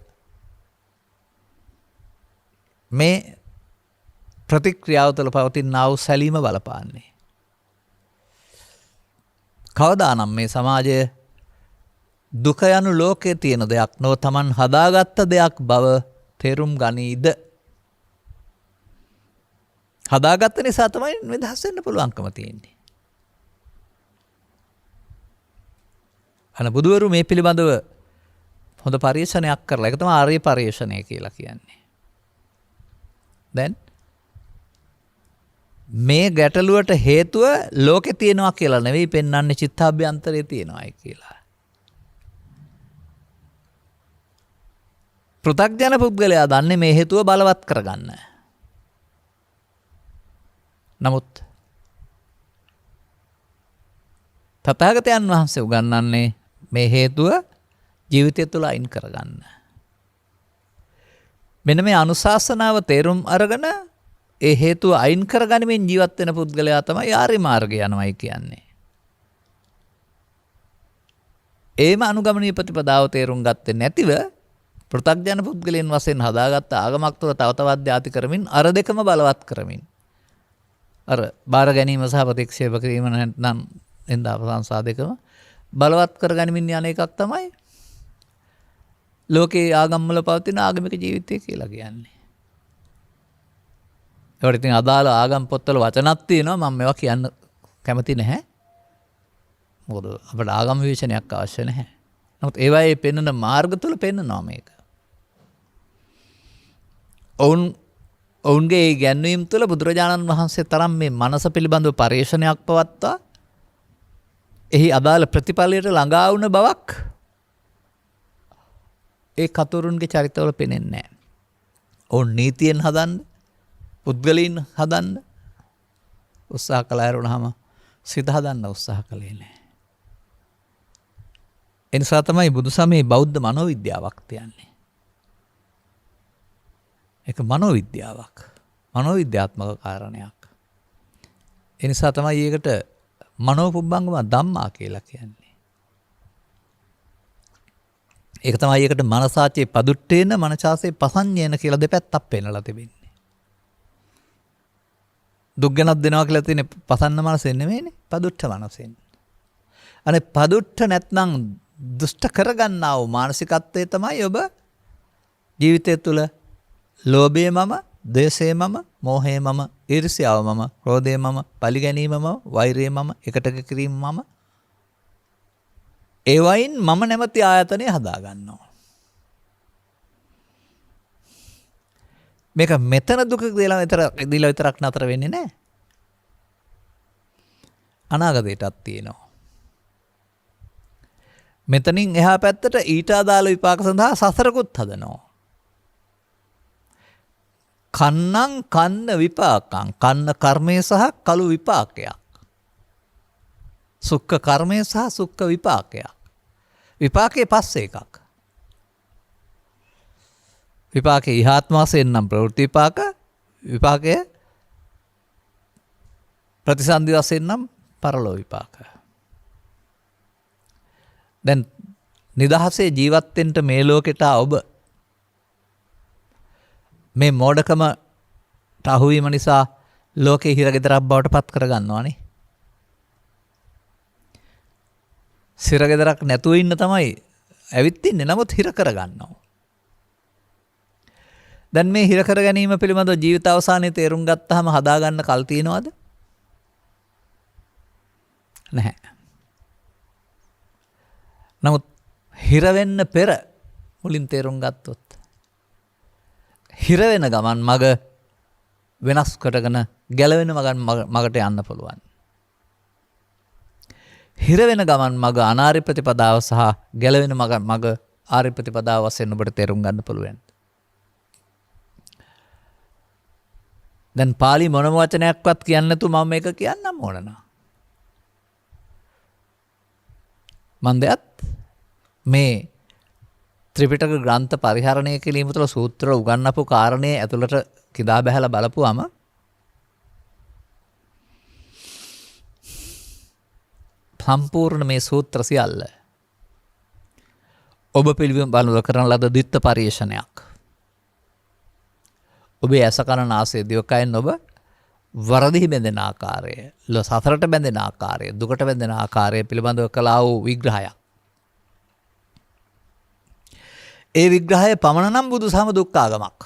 A: මේ ප්‍රතික්‍රියාව තුළ පවතිනා වූ සැලීම බලපාන්නේ. කවදානම් මේ සමාජය දුක යනු ලෝකයේ තියෙන දෙයක් නොව තමන් හදාගත්ත දෙයක් බව තේරුම් ගනීද? හදාගත්ත නිසා තමයි නිදහස් වෙන්න පුළුවන්කම තියෙන්නේ. බුදුවරු මේ පිළිබඳව හොඳ පරීක්ෂණයක් කරලා ඒක තමයි ආර්ය පරීක්ෂණය කියලා කියන්නේ. දැන් මේ ගැටලුවට හේතුව ලෝකේ තියෙනවා කියලා නෙවෙයි පෙන්වන්නේ චිත්තාභ්‍යන්තරයේ තියෙනවායි කියලා. පෘථග්ජන පුද්ගලයා දන්නේ මේ හේතුව බලවත් කරගන්න. නමුත් තථාගතයන් වහන්සේ උගන්වන්නේ මේ හේතුව ජීවිතය තුළ අයින් කරගන්න. මෙන්න මේ අනුශාසනාව තේරුම් අරගෙන ඒ හේතුව අයින් කරගනිමින් ජීවත් වෙන පුද්ගලයා තමයි ආර්ය මාර්ගය යනවායි කියන්නේ. ඒම අනුගමනීය ප්‍රතිපදාව තේරුම් ගත්තේ නැතිව පෘථග්ජන පුද්ගලයන් වශයෙන් හදාගත්ත ආගමක් තුළ තව තවත් ධාති කරමින් අර දෙකම බලවත් කරමින් අර බාර ගැනීම සහ ප්‍රතික්ෂේප කිරීම නැත්නම් එන්දා ප්‍රශංසා දෙකම බලවත් කරගනිමින් යන එකක් තමයි ලෝකේ ආගම් වල පවතින ආගමික ජීවිතය කියලා කියන්නේ. ඒකට ඉතින් අදාළ ආගම් පොත්වල වචනක් තියෙනවා මම මේවා කියන්න කැමති නැහැ. මොකද අපිට ආගම් විවේචනයක් අවශ්‍ය නැහැ. නමුත් ඒවායේ පෙන්වන මාර්ග තුල පෙන්වනවා මේක. ඔවුන්ගේ ගැන්වීම් තුළ බුදුරජාණන් වහන්සේ තරම් මේ මනස පිළිබඳව පරීක්ෂණයක් පවත්වා එහි අදාළ ප්‍රතිඵලයට ළඟා වුණ බවක් ඒ කතුරුන්ගේ චරිතවල පෙනෙන්නේ නැහැ. ඔවුන් නීතියෙන් හදන්න, පුද්ගලයන් හදන්න උත්සාහ කළා වුණාම සිත හදන්න උත්සාහ කළේ නැහැ. ඒ නිසා තමයි බුදුසමයේ බෞද්ධ මනෝවිද්‍යාවක් තියන්නේ. ඒක මනෝවිද්‍යාවක්. මනෝවිද්‍යාත්මක කාරණයක්. ඒ නිසා තමයි ඒකට මනෝපුබ්බංගම ධම්මා කියලා කියන්නේ. ඒක තමයි ඒකට මනසාචේ පදුට්ටේන මනසාසේ පසඤ්ඤේන කියලා දෙපැත්තක් පෙන්නලා තිබෙන්නේ. දුක් ගැනක් දෙනවා කියලා තියෙන්නේ පසන්න මනසෙන් නෙමෙයිනේ පදුට්ට මනසෙන්. අනේ පදුට්ට නැත්නම් දුෂ්ට කරගන්නා වූ මානසිකත්වයේ තමයි ඔබ ජීවිතය තුළ ලෝභය මම, ද්වේෂය මම, මෝහය මම, ඊර්ෂ්‍යාව මම, ක්‍රෝධය මම, පලිගැනීම මම, වෛරය මම, එකට කිරීම මම ඒ වයින් මම නැමැති ආයතනය හදා ගන්නවා. මේක මෙතන දුක දීලා විතරක් නතර වෙන්නේ නැහැ. අනාගතයටත් තියෙනවා. මෙතනින් එහා පැත්තට ඊට අදාළ විපාක සඳහා සසරකුත් හදනවා. කන්නං කන්න විපාකං කන්න කර්මය සහ කළු විපාකයක්. සුක්ඛ කර්මය සහ සුක්ඛ විපාකයක්. විපාකේ පස්සේ එකක්. විපාකේ ඉහාත්ම වශයෙන් නම් ප්‍රවෘත්ති විපාක, විපාකය ප්‍රතිසන්දි වශයෙන් නම් පරලෝ විපාක. දැන් නිදහසේ ජීවත් වෙන්න මේ ලෝකෙට ඔබ මේ මෝඩකමට අහුවීම නිසා ලෝකේ හිරගෙදරක් බවට පත් කරගන්නවානේ. සිරගෙදරක් නැතුව ඉන්න තමයි ඇවිත් ඉන්නේ. නමුත් හිර කරගන්නවා. දැන් මේ හිර කර ගැනීම පිළිබඳව ජීවිත අවසානයේ තේරුම් ගත්තාම හදාගන්න කල් තියනවද? නැහැ. නමුත් හිර වෙන්න පෙර මුලින් තේරුම් ගත්තොත් හිර වෙන ගමන් මග වෙනස් කරගෙන ගැලවෙන මගට යන්න පුළුවන්. හිර වෙන ගමන් මග අනාර්ය ප්‍රතිපදාව සහ ගැලවෙන මග ආර්ය ප්‍රතිපදාව වශයෙන් ඔබට තේරුම් ගන්න පුළුවන්. දැන් පාලි මොනම වචනයක්වත් කියන්න නැතුව මම මේක කියන්නම් ඕන නා. මන්දයත් මේ ත්‍රිපිටක ග්‍රන්ථ පරිහරණය කිරීම තුළ සූත්‍ර උගන්වපු කාරණේ ඇතුළට කිදා බැහැලා බලපුවම සම්පූර්ණ මේ සූත්‍ර සියල්ල ඔබ පිළිබඳව කරන ලද ද්විත්ව පරිේෂණයක්. ඔබේ ඇස කන නාසය දිවකයෙන් ඔබ වරදිහි බැඳෙන ආකාරය, සසරට බැඳෙන ආකාරය, දුකට බැඳෙන ආකාරය පිළිබඳව කළා වූ විග්‍රහයක්. ඒ විග්‍රහය පමණ නම් බුදුසම දුක්ඛාගමක්.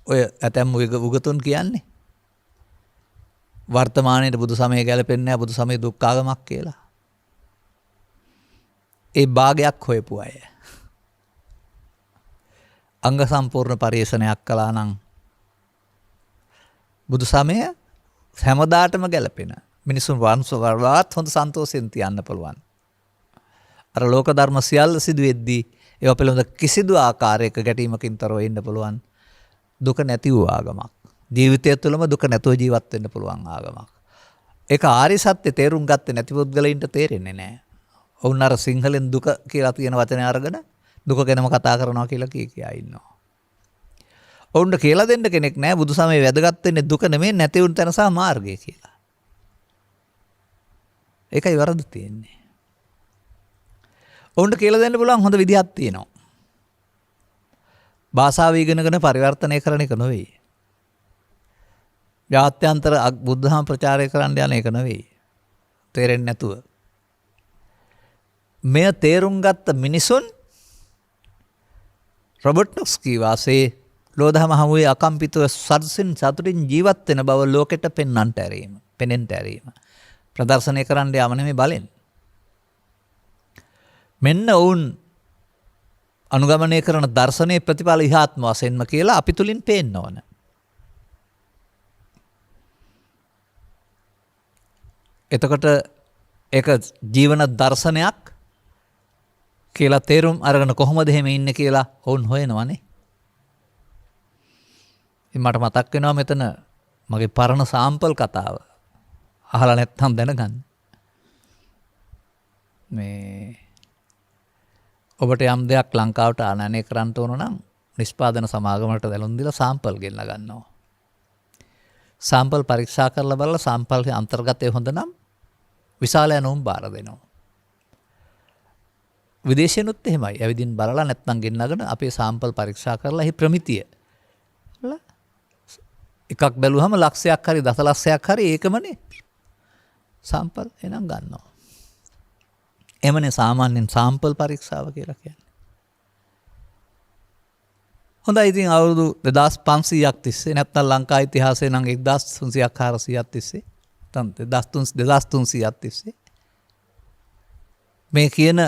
A: ඔය ඇතැම් උගතුන් කියන්නේ වර්තමානයේ බුදුසමය ගැලපෙන්නේ නැහැ, බුදුසමය දුක්ඛාගමක් කියලා. ඒ භාගයක් හොයපු අය. අංග සම්පූර්ණ පරිේෂණයක් කළා නම් බුදුසමය හැමදාටම ගැලපෙන, මිනිසුන් වර්ෂවත් හොඳ සන්තෝෂෙන් තියන්න පුළුවන්. අර ලෝක ධර්ම සියල්ල සිදු වෙද්දී ඒව පිළිබඳ කිසිදු ආකාරයක ගැටීමකින් තොරව ඉන්න පුළුවන් දුක නැති වූ ආගමක්. ජීවිතය තුළම දුක නැතුව ජීවත් වෙන්න පුළුවන් ආගමක්. ඒක ආර්ය සත්‍ය තේරුම් ගත්තේ නැති පුද්ගලයින්ට තේරෙන්නේ නැහැ. ඔවුන් අර සිංහලෙන් දුක කියලා තියෙන වචනේ අරගෙන දුක ගැනම කතා කරනවා කියලා කියා ඉන්නවා. ඔවුන්ට කියලා දෙන්න කෙනෙක් නැහැ බුදුසමයේ වැදගත් වෙන්නේ දුක නෙමෙයි නැති වුන් තැන සහ මාර්ගය කියලා. ඒකයි වරද තියෙන්නේ. ඔවුන්ට කියලා දෙන්න පුළුවන් හොඳ විදිහක් තියෙනවා. භාෂාව ඉගෙනගෙන පරිවර්තනය කරන එක නෙවෙයි. ජාත්‍යන්තර බුද්ධහම ප්‍රචාරය කරන්න යන එක නෙවෙයි. තේරෙන්නේ නැතුව. මෙය තේරුම් ගත්ත මිනිසුන් රොබර්ට් නොක්ස්කී වාසේ ලෝදහම හමුවේ අකම්පිතව සතුටින් ජීවත් වෙන බව ලෝකෙට පෙන්වන්නට ඇරීම, පෙනෙන්නට ඇරීම. ප්‍රදර්ශනය කරන්න යාම නෙමෙයි බලෙන්. මෙන්න ඔවුන් අනුගමනය කරන දර්ශනයේ ප්‍රතිඵල ඉහාත්ම වශයෙන්ම කියලා අපි තුලින් පේන්න ඕන. එතකොට ඒක ජීවන දර්ශනයක් කියලා තේරුම් අරගෙන කොහොමද එහෙම ඉන්නේ කියලා ඔවුන් හොයනවානේ. මට මතක් වෙනවා මෙතන මගේ පරණ සාම්පල් කතාව. අහලා නැත්නම් දැනගන්න. මේ ඔබට යම් දෙයක් ලංකාවට ආනයනය කරන්න ඕන නම් නිෂ්පාදන සමාගමකට දැනුම් දීලා සාම්පල් ගෙන්න ගන්නවා. සාම්පල් පරීක්ෂා කරලා බලලා සාම්පල් අන්තර්ගතය හොඳ නම් විශාල යනුම් බාර දෙනවා. විදේශයනුත් එහෙමයි. ඇවිදින් බලලා නැත්නම් ගෙන්නගෙන අපේ සාම්පල් පරීක්ෂා කරලා එහි ප්‍රමිතිය එකක් බැලුවම ලක්ෂයක් හරි දසලක්ෂයක් හරි ඒකමනේ සාම්පල් එනම් ගන්නවා. එමනේ සාමාන්‍යයෙන් සාම්පල් පරීක්ෂාව කියලා කියන්නේ. හොඳයි ඉතින් අවුරුදු 2500ක් තිස්සේ නැත්නම් ලංකා ඉතිහාසයේ නම් 1300ක් 400ක් තිස්සේ නැත්නම් 2300ක් තිස්සේ මේ කියන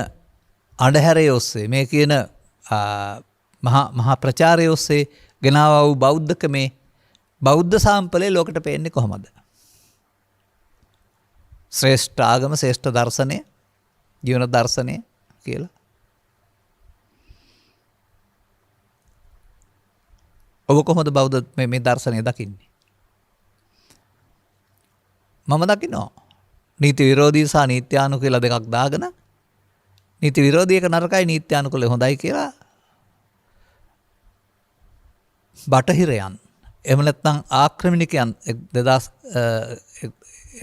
A: අඳුරේ ඔස්සේ මේ කියන මහා ප්‍රචාරය ඔස්සේ ගෙනාවා වූ බෞද්ධකමේ බෞද්ධ සාම්පලේ ලෝකෙට පේන්නේ කොහොමද? ශ්‍රේෂ්ඨ ආගම, ශ්‍රේෂ්ඨ දර්ශනය, ජීවන දර්ශනය කියලා. ඔබ කොහොමද බෞද්ධ මේ දර්ශනය දකින්නේ? මම දකිනවා. නීති විරෝධී සහ නීත්‍යානුකූල දෙකක් දාගෙන නීති විරෝධී එක නරකයි, නීත්‍යානුකූල හොඳයි කියලා බටහිරයන් එහෙම නැත්නම් ආක්‍රමණිකයන්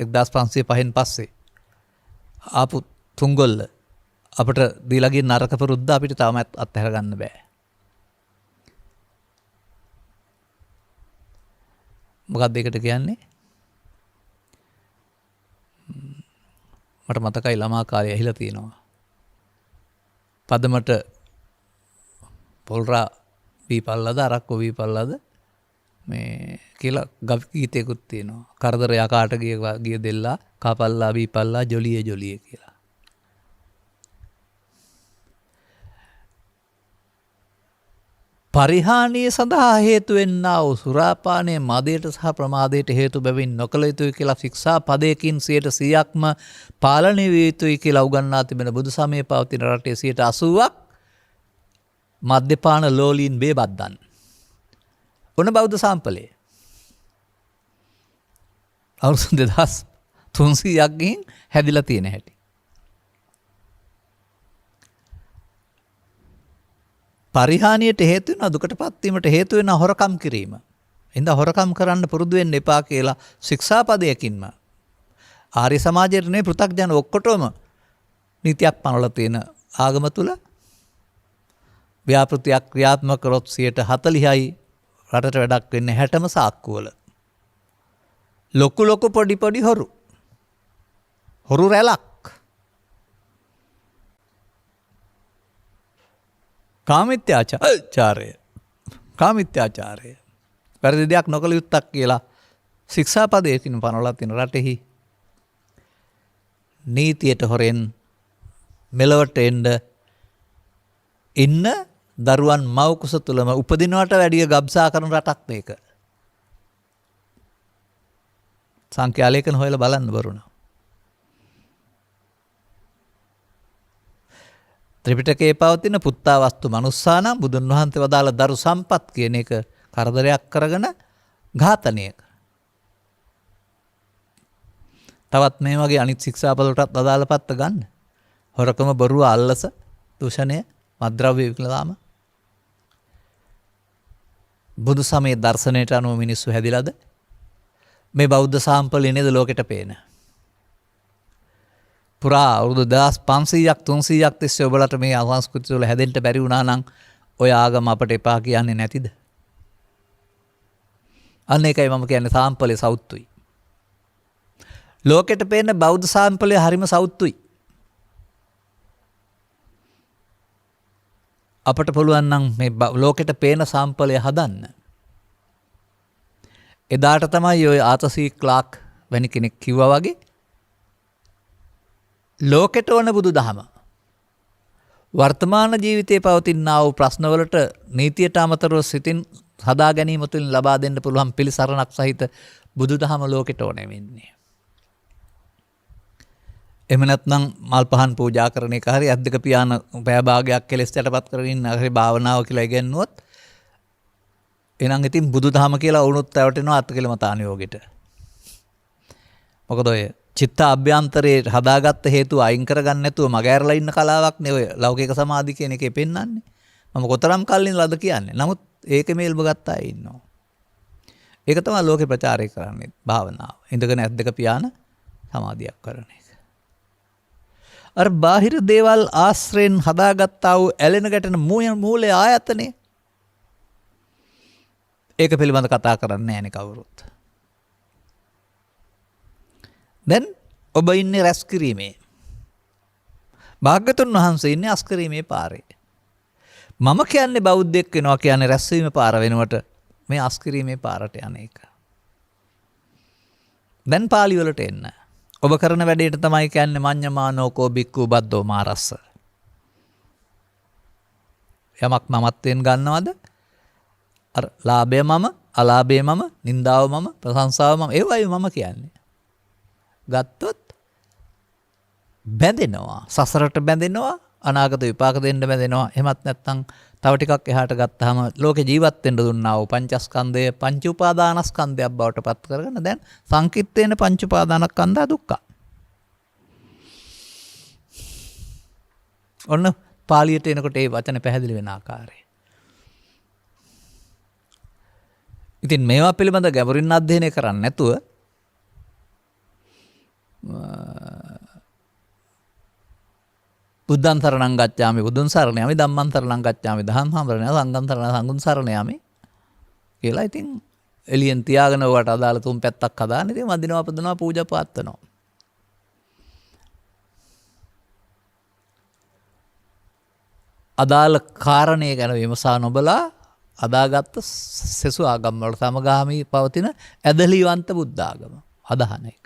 A: 1505න් පස්සේ ආපු තුංගොල්ල අපිට දීලා ගිය නරක පුරුද්ද අපිට තාම අත්හැර ගන්න බෑ. මොකක්ද ඒකට කියන්නේ? මට මතකයි ළමා කාලේ ඇහිලා තියෙනවා. පදමට පොල්රා වීපල්ලාද අරක්කු වීපල්ලාද මේ කියලා ගීතයකුත් තියෙනවා. කරදර යකාට ගිය දෙල්ලා කපල්ලා වීපල්ලා ජොලියේ ජොලියේ කියලා. පරිහානිය සඳහා හේතු වෙන්නා වූ සුරාපානයේ මදයට සහ ප්‍රමාදයට හේතු බැවින් නොකළ යුතුයි කියලා ශික්ෂා පදයකින් 100%ක්ම පාලනය විය යුතුයි කියලා උගන්වා තිබෙන බුදු සමයේ පවතින රටේ 80%ක් මද්යපාන ලෝලීන් බේබද්දන්. ඔන්න බෞද්ධ සාම්පලේ. අවුරුදු 2300ක් ගින් හැදිලා තියෙන හැටි. පරිහානියට හේතු වෙන දුකටපත් වීමට හේතු වෙන හොරකම් කිරීම. එහෙනම් හොරකම් කරන්න පුරුදු වෙන්න එපා කියලා ශික්ෂාපදයකින්ම ආර්ය සමාජයේ නේ පෘථග්ජන ඔක්කොටම නීතියක් පනවලා තියෙන ආගම තුල ව්‍යාපෘතියක් ක්‍රියාත්මක කරොත් 40%යි රටට වැඩක් වෙන්නේ 60ම සාක්කුවල. ලොකු පොඩි පොඩි හොරු රැලක්. කාමිත්‍යාචාරය වැරදි දෙයක් නොකළ යුත්තක් කියලා ශික්ෂාපදයකින් පනවලා තියෙන රටෙහි නීතියට හොරෙන් මෙලොවට එන්න ඉන්න දරුවන් මව් කුස තුලම උපදිනවට වැඩිය ගබ්සා කරන රටක් මේක. සංඛ්‍යාලේඛන හොයලා බලන්න බරුණ. ත්‍රිපිටකයේ පවතින පුත්තා වස්තු මනුස්සානම් බුදුන් වහන්සේ වදාළ දරු සම්පත් කියන එක කරදරයක් කරගෙන ඝාතනය. තවත් මේ වගේ අනිත් ශික්ෂාපදවලටත් අදාළ පැත්ත ගන්න. හොරකම, බොරුව, අල්ලස, දූෂණය, මත්ද්‍රව්‍ය විකුණලාම. බුදු සමයේ දර්ශනයට අනුව මිනිස්සු හැදිලාද? මේ බෞද්ධ සාම්පලේ නේද ලෝකෙට පේන. පුරා අවුරුදු 2500ක් 300ක් තිස්සේ ඔබලට මේ සංස්කෘතිය වල හැදෙන්න බැරි වුණා නම් ඔය ආගම අපට එපා කියන්නේ නැතිද? අන්න ඒකයි මම කියන්නේ සාම්පලේ සෞත්තුයි. ලෝකෙට පේන බෞද්ධ සාම්පලේ හරිම සෞත්තුයි. අපට පුළුවන් නම් මේ ලෝකෙට පේන සාම්පලය හදන්න. එදාට තමයි ඔය ආතසී ක්ලාක් වැනි කෙනෙක් කිව්වා වගේ ලෝකෙට ඕන බුදු දහම වර්තමාන ජීවිතයේ පවතිනා වූ ප්‍රශ්නවලට නීතියට අමතරව සිතින් හදා ගැනීම තුළින් ලබා දෙන්න පුළුවන් පිළිසරණක් සහිත බුදු දහම ලෝකෙට ඕනේ වෙන්නේ. එහෙම නැත්නම් මල් පහන් පූජා කරන එක හරි අද්දක පියාන පැය භාගයක් කෙලස් යටපත් කරගෙන ඉන්න හරි භාවනාව කියලා ඉගෙනුවොත් එහෙනම් ඉතින් බුදුදහම කියලා වුණොත් රැවටෙනවා අත්කලමතානියෝගෙට. මොකද ඔය චිත්ත අභ්‍යන්තරේ හදාගත්ත හේතු අයින් කරගන්න නැතුව මගහැරලා ඉන්න කලාවක් නේ ඔය ලෞකික සමාධි කියන එකේ පෙන්වන්නේ. මම කොතරම් කල්ලින් ලද කියන්නේ. නමුත් ඒකේ මේල්බ ගත්ත අය ඉන්නවා. ඒක තමයි ලෝකේ ප්‍රචාරය කරන්නේ භාවනාව. ඉඳගෙන ඇද්දක පියාන සමාධියක් කරන එක. අර බාහිර දේවල් ආශ්‍රයෙන් හදාගත්තා වූ ඇලෙන ගැටෙන මූලයේ ආයතනේ ඒක පිළිබඳ කතා කරන්නේ නැහැ නේ කවුරුත්. දැන් ඔබ ඉන්නේ රැස් කිරීමේ. භාග්‍යතුන් වහන්සේ ඉන්නේ අස් කිරීමේ පාරේ. මම කියන්නේ බෞද්ධෙක් වෙනවා කියන්නේ රැස්වීමේ පාර වෙනුවට මේ අස් කිරීමේ පාරට යන එක. දැන් පාළි වලට එන්න. ඔබ කරන වැඩේට තමයි කියන්නේ මඤ්ඤමානෝකෝ බික්ඛු බද්දෝ මාරස්ස. යමක් මමත්වෙන් ගන්නවද? අර ලාභය මම, අලාභය මම, නින්දාව මම, ප්‍රශංසාව මම ඒවයි මම කියන්නේ. ගත්තොත් බැඳෙනවා. සසරට බැඳෙනවා, අනාගත විපාක දෙන්න බැඳෙනවා. එහෙමත් නැත්නම් තව ටිකක් එහාට ගත්තාම ලෝකේ ජීවත් වෙන්න දුන්නා වූ පංචස්කන්ධය පංච උපාදානස්කන්ධයක් බවට පත් කරගෙන දැන් සංකිට්ඨේන පංච උපාදානස්කන්ධා දුක්ඛ. ඔන්න පාලියට එනකොට ඒ වචන පැහැදිලි වෙන ආකාරය. ඉතින් මේවා පිළිබඳ ගැඹුරින් අධ්‍යයනය කරන්නේ නැතුව බුද්ධං සරණං ගච්ඡාමි බුදුන් සරණ යමි ධම්මං සරණං ගච්ඡාමි ධම්මං සරණ යමි සංඝං සරණ සංඝං සරණ යමි කියලා ඉතින් එළියෙන් තියාගෙන ඔයාට අදාළ තුන් පැත්තක් හදාන ඉතින් වදිනවා පදනවා පූජා පාත්වනවා. අදාළ කාරණේ ගැන විමසා නොබලා අදාගත්ත සෙසු ආගම් වල සමගාමී පවතින ඇදලිවන්ත බුද්ධ ආගම අදහන එක.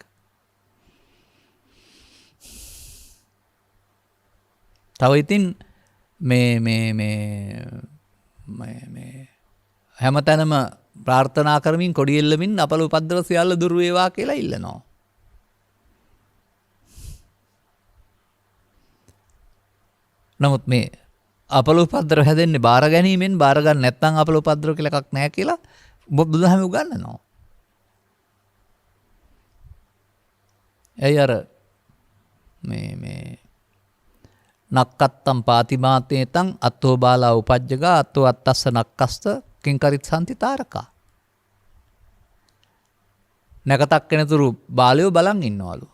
A: තව ඉතින් මේ හැමතැනම ප්‍රාර්ථනා කරමින් කොඩි එල්ලමින් අපල උපද්දව සියල්ල දුරු වේවා කියලා ඉල්ලනවා. නමුත් මේ අපල උපද්දව හැදෙන්නේ බාර ගැනීමෙන් බාර ගන්න නැත්නම් අපල උපද්දව කියලා එකක් නැහැ කියලා බුදුදහම උගන්වනවා. එයි අර මේ නක්කත්තම් පාතිමාතේතං අත්තෝ බාලා උපජ්ජගා අත්තෝ අත්තස්ස නක්කස්ත කිංකරිත් සම්ති තාරකා. නැකතක් කෙනතුරු බාලයෝ බලන් ඉන්නවලු.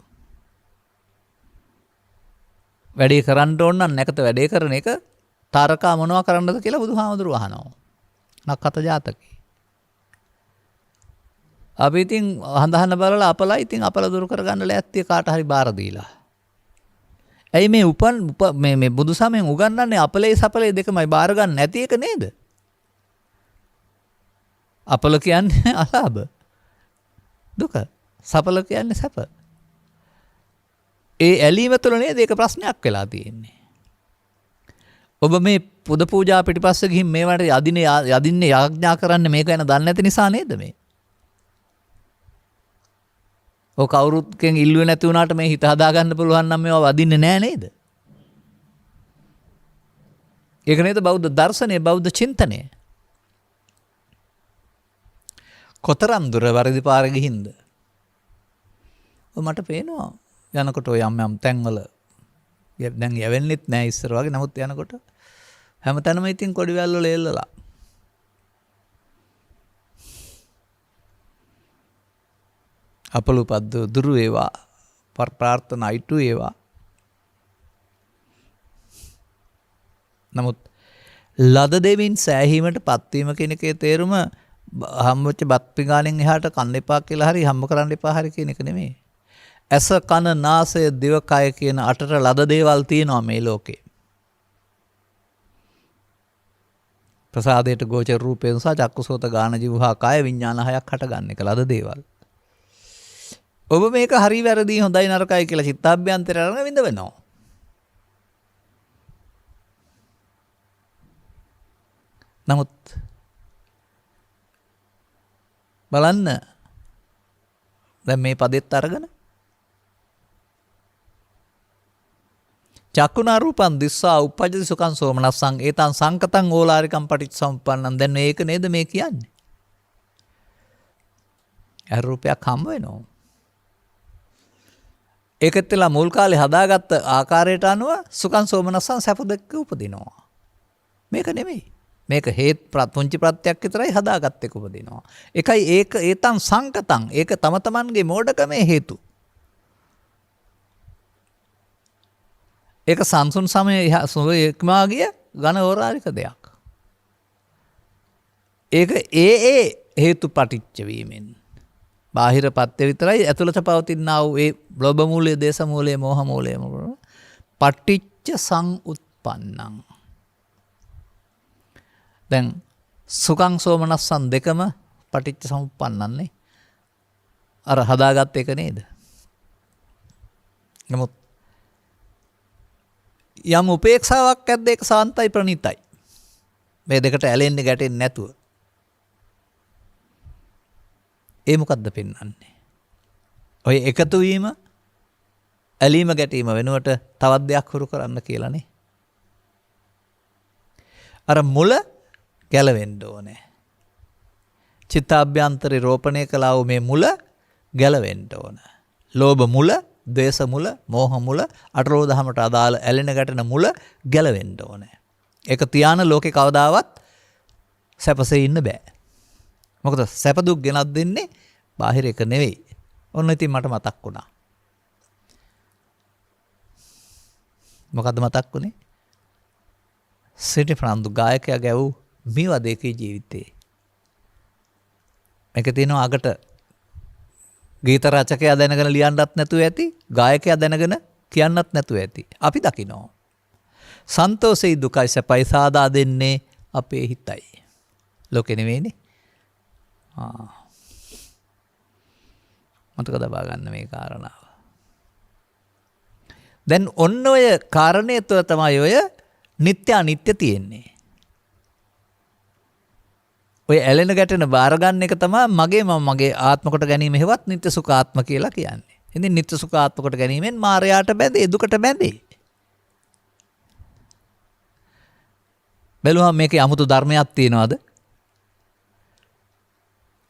A: වැඩේ කරන්න ඕන නම් නැකත වැඩේ කරන එක තාරකා මොනවා කරන්නද කියලා බුදුහාමුදුරුවෝ අහනවා. නක්කත ජාතකේ. අපි ඉතින් හඳහන බලලා අපලා ඉතින් අපල දුරු කරගන්න ලෑස්තිය කාට හරි බාර දීලා. ඇයි මේ බුදුසමයෙන් උගන්වන්නේ අපලේ සපලේ දෙකමයි බාර ගන්න නැති එක නේද? අපල කියන්නේ අලාභ. දුක. සපල කියන්නේ සැප. ඒ ඇලීම තුළ නේද ඒක ප්‍රශ්නයක් වෙලා තියෙන්නේ. ඔබ මේ පුද පූජා පිටිපස්ස ගිහින් මේවට යදින්නේ යාඥා කරන්න මේක ගැන දන්නේ නැති නිසා නේද මේ? ඔය කවුරුත්ගෙන් ඉල්ලුවේ නැති වුණාට මේ හිත හදාගන්න පුළුවන් නම් මේවා වදින්නේ නැහැ නේද? ඒක නේද බෞද්ධ දර්ශනය, බෞද්ධ චින්තනය. කොතරම් දුර වරදි පාර ගිහින්ද? මට පේනවා යනකොට ඔය යම් තැන්වල දැන් යවෙන්නෙත් නැහැ ඉස්සර වගේ. නමුත් යනකොට හැමතැනම ඉතින් කොඩිවැල් වල එල්ලලා. අපලුපද්ද දුරු වේවා, ප්‍රාර්ථනා ඉටු වේවා. නමුත් ලද දෙමින් සෑහීමට පත්වීම කියන එකේ තේරුම හම්බෙච්ච බත් පිඟානෙන් එහාට කන්න එපා කියලා හරි හම්බ කරන්න එපා හරි කියන එක නෙමෙයි. ඇස කන නාසය දිව කය කියන අටට ලද දේවල් තියෙනවා මේ ලෝකේ. ප්‍රසාදයට ගෝචර රූපේ නිසා චක්කුසෝත ගාන ජීවහා කාය විඥාන හයක් හටගන්න එක ලද දේවල්. ඔබ මේක හරි වැරදි හොඳයි නරකයි කියලා චිත්තාභ්‍යන්තරය අරගෙන විඳවනවා. නමුත් බලන්න දැන් මේ පදෙත් අරගෙන චක්කුණා රූපං දිස්සා උපජ්ජති සුඛං සෝමනස්සං ඒතං සංකතං ඕලාරිකං පටිච්චසමුප්පන්නං. දැන් මේක නේද මේ කියන්නේ? අර රූපයක් හම්බ වෙනවා. ඒකත් එලා මුල් කාලේ හදාගත්ත ආකාරයට අනුව සුඛං සෝමනස්සං සැප දෙක උපදිනවා. මේක නෙමෙයි. මේක පුංචි ප්‍රත්‍යක් විතරයි හදාගත්ත එක උපදිනවා. එකයි ඒක ඒතං සංකතං. ඒක තම තමන්ගේ මෝඩකමේ හේතු. ඒක සංසුන් සමයේ ඉක්මවා ගිය ඝන ඕරාරික දෙයක්. ඒක ඒ හේතු පටිච්ච වීමෙන් බාහිර පත්‍ය විතරයි ඇතුළත පවතිනා වූ ඒ ලෝභ මූලය, දේශ මූලය, මෝහ මූලය පටිච්ච සමුප්පන්නං. දැන් සුඛං සෝමනස්සං දෙකම පටිච්ච සමුප්පන්නන්නේ. අර හදාගත්ත එක නේද? නමුත් යම් උපේක්ෂාවක් ඇද්ද ඒක සාන්තයි ප්‍රණීතයි. මේ දෙකට ඇලෙන්නේ ගැටෙන්නේ නැතුව. ඒ මොකද්ද පෙන්වන්නේ? ඔය එකතු වීම ඇලීම ගැටීම වෙනුවට තවත් දෙයක් හුරු කරන්න කියලානේ. අර මුල ගැලවෙන්න ඕනේ. චිත්තාභ්‍යන්තරේ රෝපණය කළා වූ මේ මුල ගැලවෙන්න ඕන. ලෝභ මුල, ද්වේෂ මුල, මෝහ මුල, අටලෝදහමට අදාළ ඇලෙන ගැටෙන මුල ගැලවෙන්න ඕනේ. ඒක තියාන ලෝකේ කවදාවත් සැපසේ ඉන්න බෑ. මොකද සැප දුක් ගෙනත් දෙන්නේ බාහිර එක නෙවෙයි. ඔන්න ඉතින් මට මතක් වුණා. මොකද්ද මතක් වුනේ? සිටි ප්‍රාන්දු ගායකයා ගැවූ මිවදේකේ ජීවිතේ. මේක තියෙනවා අගට ගීත රචකයා දැනගෙන ලියන්නත් නැතුව ඇති, ගායකයා දැනගෙන කියන්නත් නැතුව ඇති. අපි දකිනවා. සන්තෝෂයි දුකයි සැපයි සාදා දෙන්නේ අපේ හිතයි. ලෝකෙ නෙවෙයිනේ. මතක තබා ගන්න මේ කාරණාව. දැන් ඔන්න ඔය කාරණේ තුළ තමයි ඔය නිත්‍ය අනිත්‍ය තියෙන්නේ. ඔය ඇලෙන ගැටෙන බාර ගන්න එක තමයි මගේ ආත්ම කොට ගැනීම හේවත් නිත්‍ය සුඛාත්ම කියලා කියන්නේ. ඉතින් නිත්‍ය සුඛාත්ම කොට ගැනීමෙන් මායයට බැඳේ, දුකට බැඳේ. බැලුවම මේකේ 아무තු ධර්මයක් තියනවාද?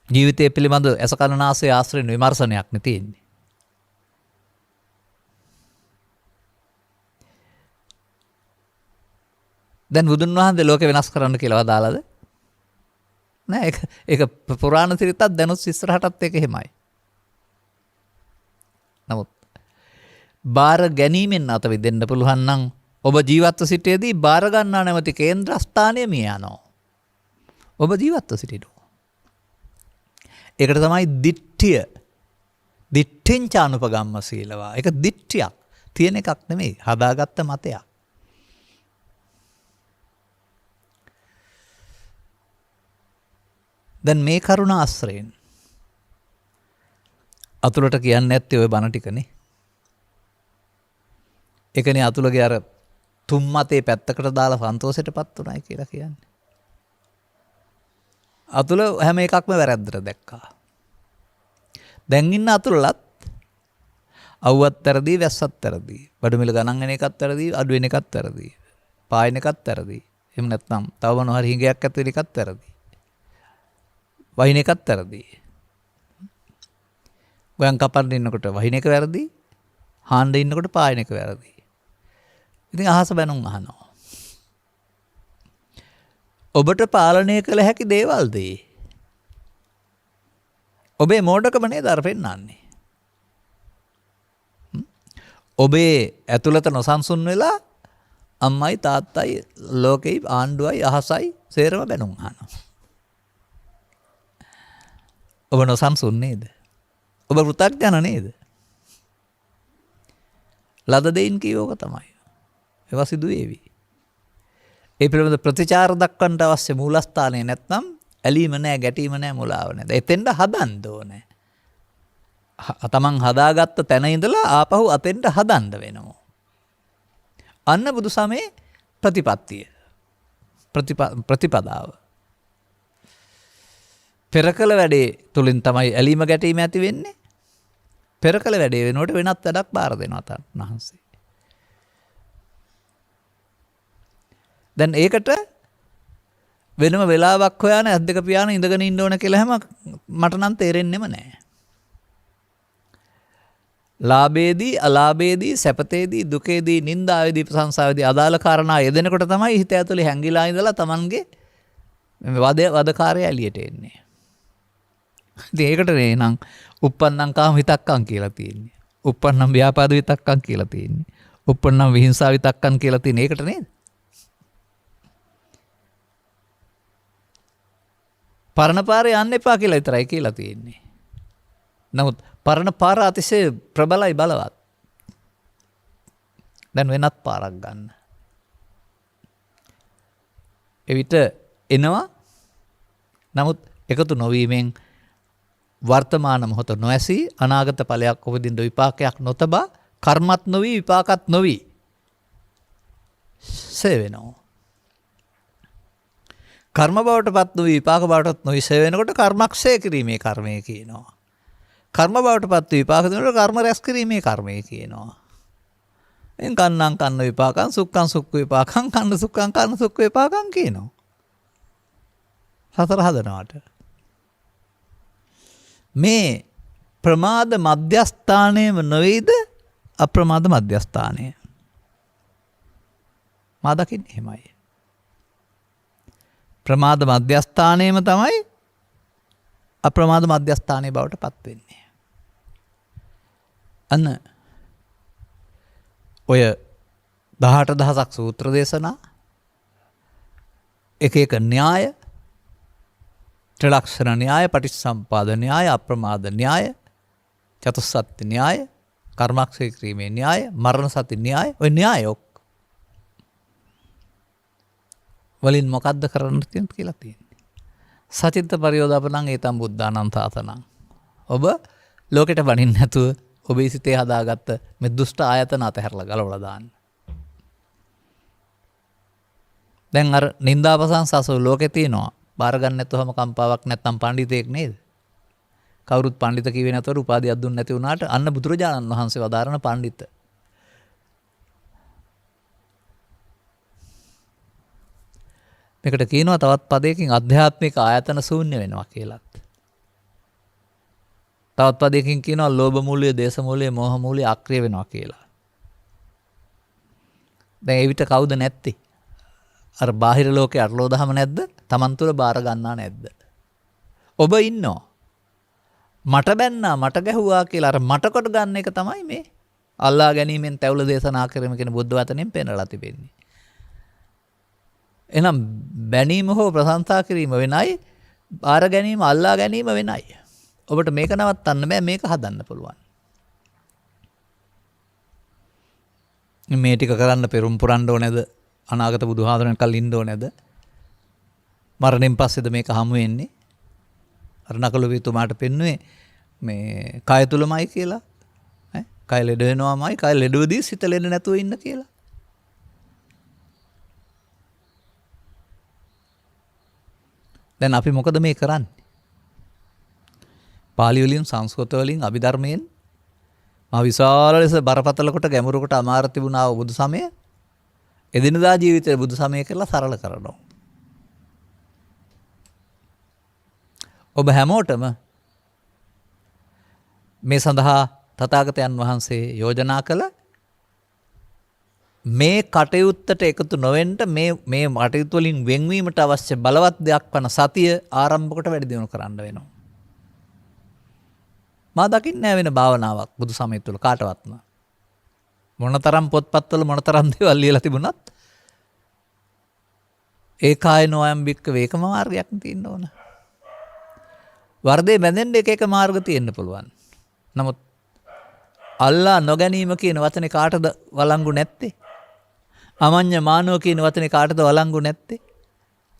A: ජීවිතය පිළිබඳ ඇස කන නාසය ආශ්‍රයෙන් විමර්ශනයක් නේ තියෙන්නේ. දැන් බුදුන් වහන්සේ ලෝකෙ වෙනස් කරන්න කියලා වදාළද? නෑ. ඒක පුරාණ සිරිතත් දැනුත් ඉස්සරහටත් ඒක එහෙමයි. නමුත් බාර ගැනීමෙන් අත විදෙන්න පුළුවන් නම් ඔබ ජීවත්ව සිටියේදී බාර ගන්නා නැමැති කේන්ද්‍රස්ථානය මිය යනවා. ඔබ ජීවත්ව සිටිනවා. ඒකට තමයි දිට්ඨිය. දිට්ඨිංච අනුපගම්ම සීලවා. ඒක දිට්ඨියක්. තියෙන එකක් නෙමෙයි. හදාගත්ත මතයක්. දැන් මේ කරුණ ආශ්‍රයෙන් අතුලට කියන්නේ නැත්තේ ওই බණ ටිකනේ. ඒකනේ අතුලගේ අර තුන් මතේ පැත්තකට දාලා සන්තෝෂයටපත් උනායි කියලා කියන්නේ. අතුල හැම එකක්ම වැරද්දට දැක්කා. දැන් ඉන්න අතුලලත් අවුවත් වැරදි වැස්සත් වැරදි. බඩු මිල ගණන් වෙන එකත් වැරදි, අඩු වෙන එකත් වැරදි. පායන එකත් වැරදි. එහෙම නැත්නම් තව මොනවා හරි හිඟයක් ඇති වෙන එකත් වැරදි. වහින එකත් වැරදි. ගොයන් කපන්න ඉන්නකොට වහින එක වැරදි. හාන්න ඉන්නකොට පායන එක වැරදි. ඉතින් අහස බැනුම් අහනවා. ඔබට පාලනය කළ හැකි දේවල්ද ඒ? ඔබේ මෝඩකම නේද අර පෙන්නන්නේ? ඔබේ ඇතුළත නොසන්සුන් වෙලා අම්මයි තාත්තයි ලෝකෙයි ආණ්ඩුවයි අහසයි සේරම බැනුම් අහනවා. ඔබ නොසන්සුන් නේද? ඔබ පෘථග්ජන නේද? ලද දෙයින් කියෝක තමයි. ඒවා සිදු වේවි. ඒ පිළිබඳ ප්‍රතිචාර දක්වන්නට අවශ්‍ය මූලස්ථානය නැත්නම් ඇලීම නැහැ, ගැටීම නැහැ, මුලාව නැහැ. එතෙන්ද හදන්න ඕනේ. තමන් හදාගත්ත තැන ඉඳලා ආපහු අතෙන්ට හදන්න වෙනවා. අන්න බුදු සමයේ ප්‍රතිපත්තිය. ප්‍රතිපදාව. පෙරකල වැඩේ තුලින් තමයි ඇලීම ගැටීම ඇති වෙන්නේ. පෙරකල වැඩේ වෙනකොට වෙනත් වැඩක් බාර දෙනවා තනහන්සේ. දැන් ඒකට වෙනම වෙලාවක් හොයාන ඇස් දෙක පියාන ඉඳගෙන ඉන්න ඕන කියලා හැම මට නම් තේරෙන්නෙම නැහැ. ලාභයේදී අලාභයේදී සැපතේදී දුකේදී නින්දාවේදී ප්‍රශංසාවේදී අදාළ කාරණා යෙදෙනකොට තමයි හිත ඇතුලේ හැංගිලා ඉඳලා Tamanගේ වදකාරය එළියට එන්නේ. ඉතින් ඒකට නේනම් uppannam කාම විතක්කම් කියලා තියෙන්නේ. uppannam ව්‍යාපාද විතක්කම් කියලා තියෙන්නේ. uppannam විහිංසාව විතක්කම් කියලා තියෙන්නේ. ඒකට නේද? පරණ පාරේ යන්න එපා කියලා විතරයි කියලා තියෙන්නේ. නමුත් පරණ පාර අතිශය ප්‍රබලයි බලවත්. දැන් වෙනත් පාරක් ගන්න. එවිට එනවා. නමුත් එකතු නොවීමෙන් වර්තමාන මොහොත නොඇසී අනාගත ඵලයක් උපදින්න විපාකයක් නොතබා කර්මත් නොවි විපාකත් නොවි සේ වෙනවා. කර්ම බවට පත් නොවි විපාක බවටත් නොවි සේ වෙනකොට කර්මක්ෂය කිරීමේ කර්මය කියනවා. කර්ම බවට පත් විපාක දෙනකොට කර්ම රැස් කිරීමේ කර්මය කියනවා. එන් කන්නම් කන්න විපාකං සුක්ඛං සුක්ඛ විපාකං කන්න සුක්ඛං කන්න සුක්ඛ විපාකං කියනවා. සතර හදනවාට මේ ප්‍රමාද මධ්‍යස්ථානයම නොවේද අප්‍රමාද මධ්‍යස්ථානය? මා දකින්නේ එහෙමයි. ප්‍රමාද මධ්‍යස්ථානයම තමයි අප්‍රමාද මධ්‍යස්ථානයේ බවට පත් වෙන්නේ. අන්න ඔය 18000ක් සූත්‍ර දේශනා එක එක න්‍යාය ත්‍රිලක්ෂණ න්‍යාය පටිච්චසමුපාද න්‍යාය අප්‍රමාද න්‍යාය චතුස්සත්ත්‍ය න්‍යාය කර්මක්ෂය කිරීමේ න්‍යාය මරණ සති න්‍යාය ඔය න්‍යාය වලින් මොකද්ද කරන්න තියෙන්නේ කියලා තියෙන්නේ. සචිත්ත පරියෝදාපනං ඒතම් බුද්ධානං තාතනං. ඔබ ලෝකෙට වණින්න නැතුව ඔබේ සිතේ හදාගත්ත මේ දුෂ්ට ආයතන අතහැරලා ගලවලා දාන්න. දැන් අර නින්දාපසංසස ලෝකේ තියෙනවා. බාර ගන්න නැතුවම කම්පාවක් නැත්තම් පඬිතෙක් නේද? කවුරුත් පඬිත කිව්වේ නැතොර උපාධියක් දුන්නේ නැති වුණාට අන්න බුදුරජාණන් වහන්සේ වදාරන පඬිත. මේකට කියනවා තවත් පදයකින් අධ්‍යාත්මික ආයතන ශූන්‍ය වෙනවා කියලාත්. තවත් පදයකින් කියනවා ලෝභ මූලය, දේශ මූලය, මෝහ මූලය අක්‍රිය වෙනවා කියලා. දැන් ඒ විට කවුද නැත්තේ? අර බාහිර ලෝකේ අරලෝ දහම නැද්ද? Taman තුල බාර ගන්නා නැද්ද? ඔබ ඉන්නවා. මට බැන්නා, මට ගැහුවා කියලා අර මට කොට ගන්න එක තමයි මේ අල්ලා ගැනීමෙන් තැවුල දේශනා කරම කියන බුද්ධ වචනයෙන් පෙන්වලා තිබෙන්නේ. එහෙනම් බැනීම හෝ ප්‍රශංසා කිරීම වෙනයි, බාර ගැනීම, අල්ලා ගැනීම වෙනයි. ඔබට මේක නවත්තන්න බෑ, මේක හදන්න පුළුවන්. මේ ටික කරන්න පෙරම් පුරන්න ඕනේද? අනාගත බුදුහාඳුනන කල් ඉන්න ඕනේද? මරණයෙන් පස්සේද මේක හමු වෙන්නේ? අර නකලු විතුමාට පෙන්නුවේ මේ කය තුලමයි කියලා. කය ලෙඩ වෙනවාමයි, කය ලෙඩවදී සිත ලෙඩ නැතුව ඉන්න කියලා. දැන් අපි මොකද මේ කරන්නේ? පාලි වලින්, සංස්කෘත වලින්, අභිධර්මයෙන් මා විශාල ලෙස බරපතල කොට ගැඹුරු කොට අමාර තිබුණා බුදු සමය එදිනදා ජීවිතේ බුදු සමය කියලා සරල කරනවා. ඔබ හැමෝටම මේ සඳහා තථාගතයන් වහන්සේ යෝජනා කළ මේ කටයුත්තට එකතු නොවෙන්න මේ කටයුතු වලින් වෙන්වීමට අවශ්‍ය බලවත් දෙයක් වන සතිය ආරම්භ කොට වැඩි දියුණු කරන්න වෙනවා. මා දකින්නේ වෙන භාවනාවක් බුදු සමය තුළ කාටවත්ම. මොනතරම් පොත්පත්වල මොනතරම් දේවල් ලියලා තිබුණත් ඒකායනෝ අයම් භික්ඛවේ ඒකම මාර්ගයක් තියෙන්න ඕන. වර්ධේ බැඳෙන්න එක මාර්ග තියෙන්න පුළුවන්. නමුත් අල්ලා නොගැනීම කියන වචනේ කාටද වළංගු නැත්තේ? අමඤ්ඤ මානෝ කියන වචනේ කාටද වළංගු නැත්තේ?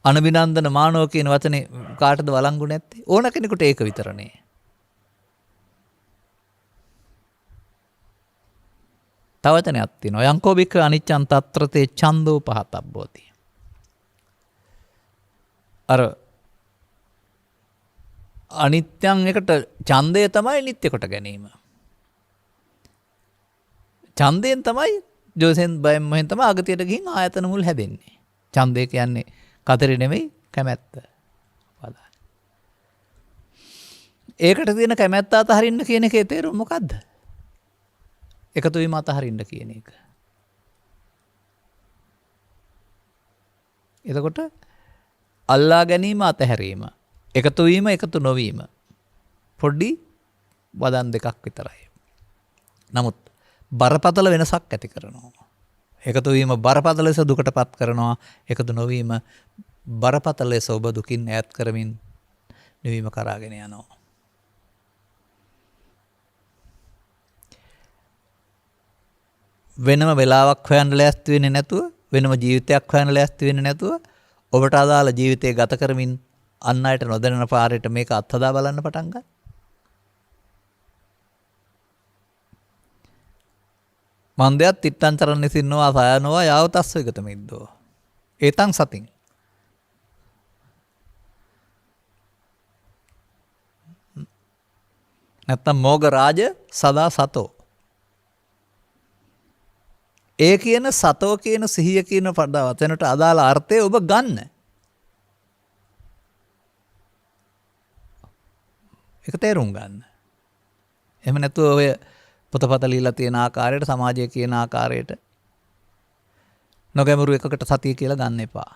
A: අනබිනන්දන මානෝ කියන වචනේ කාටද වළංගු නැත්තේ? ඕන කෙනෙකුට ඒක විතරනේ. තව වචනයක් තියෙනවා. යංකෝ බික්ඛ අනිච්ඡං තත්‍රතේ ඡන්தோ පහතබ්බෝති. අර අනිත්‍යං එකට ඡන්දය තමයි නිට්ටය කොට ගැනීම. ඡන්දයෙන් තමයි ජෝසෙන් බයෙන් මොහෙන් තමයි අගතියට ගිහින් ආයතන මුල් හැදෙන්නේ. ඡන්දය කියන්නේ කතරේ නෙමෙයි කැමැත්ත. ඒකට තියෙන කැමැත්ත අතහරින්න කියන එකේ තේරුම මොකද්ද? එකතු වීම අතහරින්න කියන එක. එතකොට අල්ලා ගැනීම අතහැරීම, එකතු වීම එකතු නොවීම පොඩි වදන් දෙකක් විතරයි. නමුත් බරපතල වෙනසක් ඇති කරනවා. එකතු වීම බරපතල ලෙස දුකටපත් කරනවා. එකතු නොවීම බරපතල ලෙස ඔබ දුකින් ඈත් කරමින් නිවීම කරාගෙන යනවා. වෙනම වෙලාවක් හොයන්න ලෑස්ති වෙන්නේ නැතුව, වෙනම ජීවිතයක් හොයන්න ලෑස්ති වෙන්නේ නැතුව ඔබට අදාළ ජීවිතය ගත කරමින් අන් අයට නොදැනෙන පාරට මේක අත්හදා බලන්න පටන් ගන්න. මන්දයත් තිත්තං චරණ සින්නවා සයනවා යාවතස්ස විගත මිද්දෝ. ඒතං සතින්. නැත්තම් මෝග රාජ සදා සතෝ. ඒ කියන සතෝ කියන සිහිය කියන වචනට අදාළ අර්ථය ඔබ ගන්න. ඒක තේරුම් ගන්න. එහෙම නැතුව ඔය පොතපත ලියලා තියෙන ආකාරයට, සමාජයේ කියන ආකාරයට නොගැඹුරු එකකට සතිය කියලා ගන්න එපා.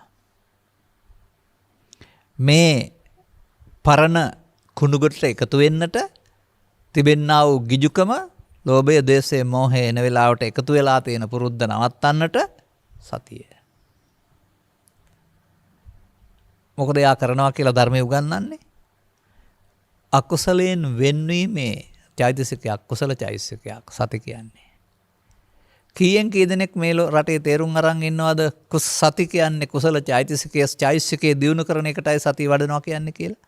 A: මේ පරණ කුණුගොඩට එකතු වෙන්නට තිබෙන්නා වූ ගිජුකම, ලෝභය, ද්වේෂය, මෝහය එන වෙලාවට එකතු වෙලා තියෙන පුරුද්ද නවත්තන්නට සතිය. මොකද එයා කරනවා කියලා ධර්මයේ උගන්වන්නේ? අකුසලයෙන් වෙන්වීමේ චෛතසිකයක්, කුසල චෛතසිකයක් සති කියන්නේ. කීයෙන් කී දෙනෙක් මේ රටේ තේරුම් අරන් ඉන්නවද සති කියන්නේ කුසල චෛතසිකයේ දියුණු කරන එකටයි සතිය වඩනවා කියන්නේ කියලා?